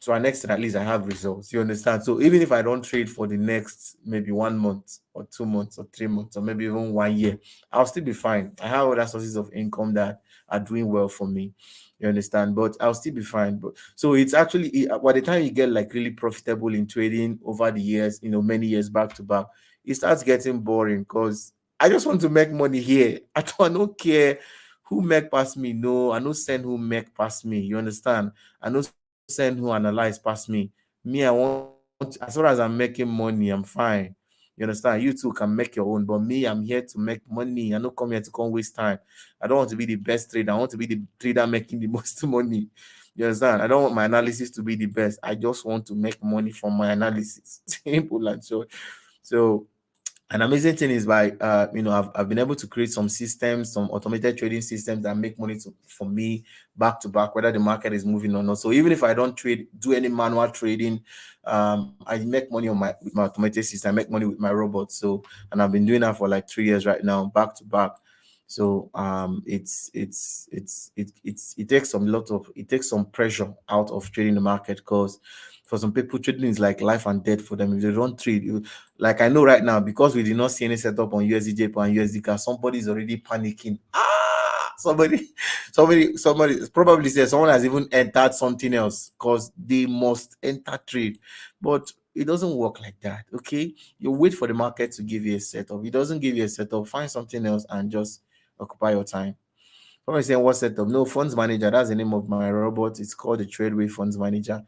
to an extent, at least I have results. You understand? So even if I don't trade for the next maybe 1 month or 2 months or 3 months or maybe even 1 year, I'll still be fine. I have other sources of income that are doing well for me. You understand? But I'll still be fine. But so it's actually, by the time you get like really profitable in trading over the years, many years back to back, it starts getting boring, because I just want to make money here. I don't care who make past me. No, I don't send who make past me. You understand? I know send who analyze past me. Me, I want, as far as I'm making money, I'm fine. You understand? You too can make your own, but me, I'm here to make money. I don't come here to come waste time. I don't want to be the best trader. I want to be the trader making the most money. You understand? I don't want my analysis to be the best. I just want to make money from my analysis. Simple and short. So an amazing thing is, by I've been able to create some systems, some automated trading systems that make money for me back to back, whether the market is moving or not. So even if I don't do any manual trading, I make money with my automated system. I make money with my robot. So, and I've been doing that for like 3 years right now, back to back. So it takes some pressure out of trading the market, because for some people, trading is like life and death for them. If they don't trade, like I know right now, because we did not see any setup on USDJP and USDCAD, somebody is already panicking. Somebody probably says someone has even entered something else, because they must enter trade. But it doesn't work like that. Okay, you wait for the market to give you a setup. It doesn't give you a setup, find something else and just occupy your time. Somebody saying what setup? No, funds manager. That's the name of my robot. It's called the Tradeway Funds Manager.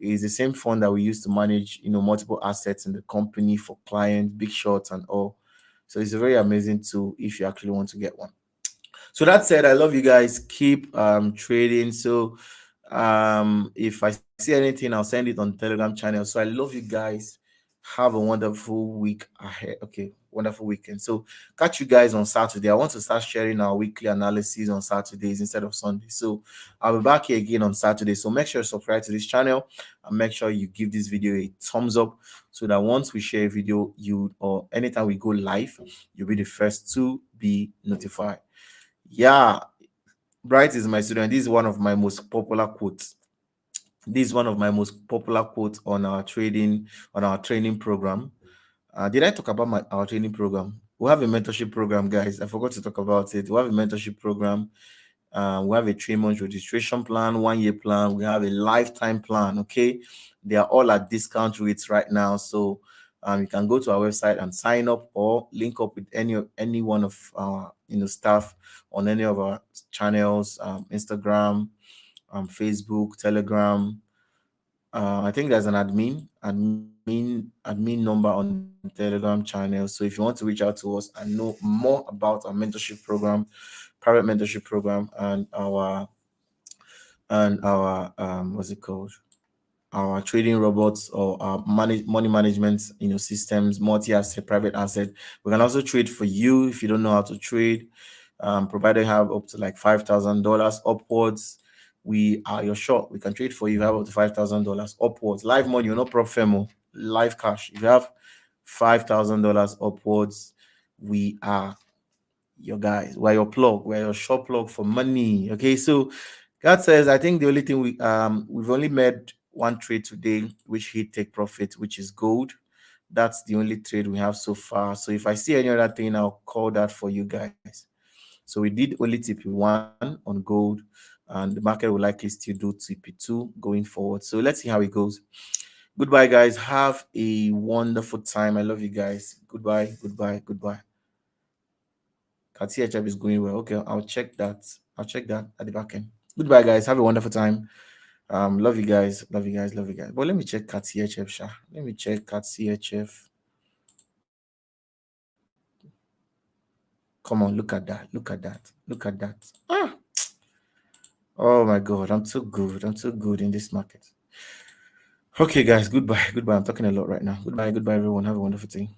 It's the same fund that we use to manage, multiple assets in the company for clients, big shots and all. So it's a very amazing tool if you actually want to get one. So that said, I love you guys. Keep trading. So if I see anything, I'll send it on Telegram channel. So I love you guys. Have a wonderful week ahead. Okay, wonderful weekend. So catch you guys on Saturday. I want to start sharing our weekly analysis on Saturdays instead of Sunday. So I'll be back here again on Saturday. So make sure you subscribe to this channel and make sure you give this video a thumbs up, so that once we share a video, or anytime we go live, you'll be the first to be notified. Yeah, Bright is my student. This is one of my most popular quotes. This is one of my most popular quotes on our training program. Did I talk about our training program? We have a mentorship program, guys. I forgot to talk about it. We have a mentorship program. We have a 3-month registration plan, 1-year plan. We have a lifetime plan. Okay, they are all at discount rates right now. So you can go to our website and sign up, or link up with any one of our staff on any of our channels, Instagram, Facebook, Telegram. I think there's an admin number on Telegram channel. So if you want to reach out to us and know more about our mentorship program, private mentorship program, and our what's it called? Our trading robots or our money management, systems, multi-asset, private asset. We can also trade for you if you don't know how to trade. Provided you have up to like $5,000 upwards, we are your shop. We can trade for you. Have up to $5,000 upwards. Live money, you're not prop firm, live cash. If you have $5,000 upwards, we are your guys. We're your plug. We're your shop plug for money. Okay, so God says, I think the only thing we've only made one trade today, which hit take profit, which is gold. That's the only trade we have so far. So if I see any other thing, I'll call that for you guys. So we did only TP1 on gold, and the market will likely still do TP2 going forward. So let's see how it goes. Goodbye, guys. Have a wonderful time. I love you guys. Goodbye, goodbye, goodbye. ChatCHF is going well. Okay, I'll check that. I'll check that at the back end. Goodbye, guys. Have a wonderful time. Love you guys. Love you guys. Love you guys. But let me check ChatCHF, Sha. Let me check ChatCHF. Come on, look at that. Look at that. Look at that. Ah. Oh my God, I'm too good. I'm too good in this market. Okay, guys. Goodbye. Goodbye. I'm talking a lot right now. Goodbye. Goodbye, everyone. Have a wonderful day.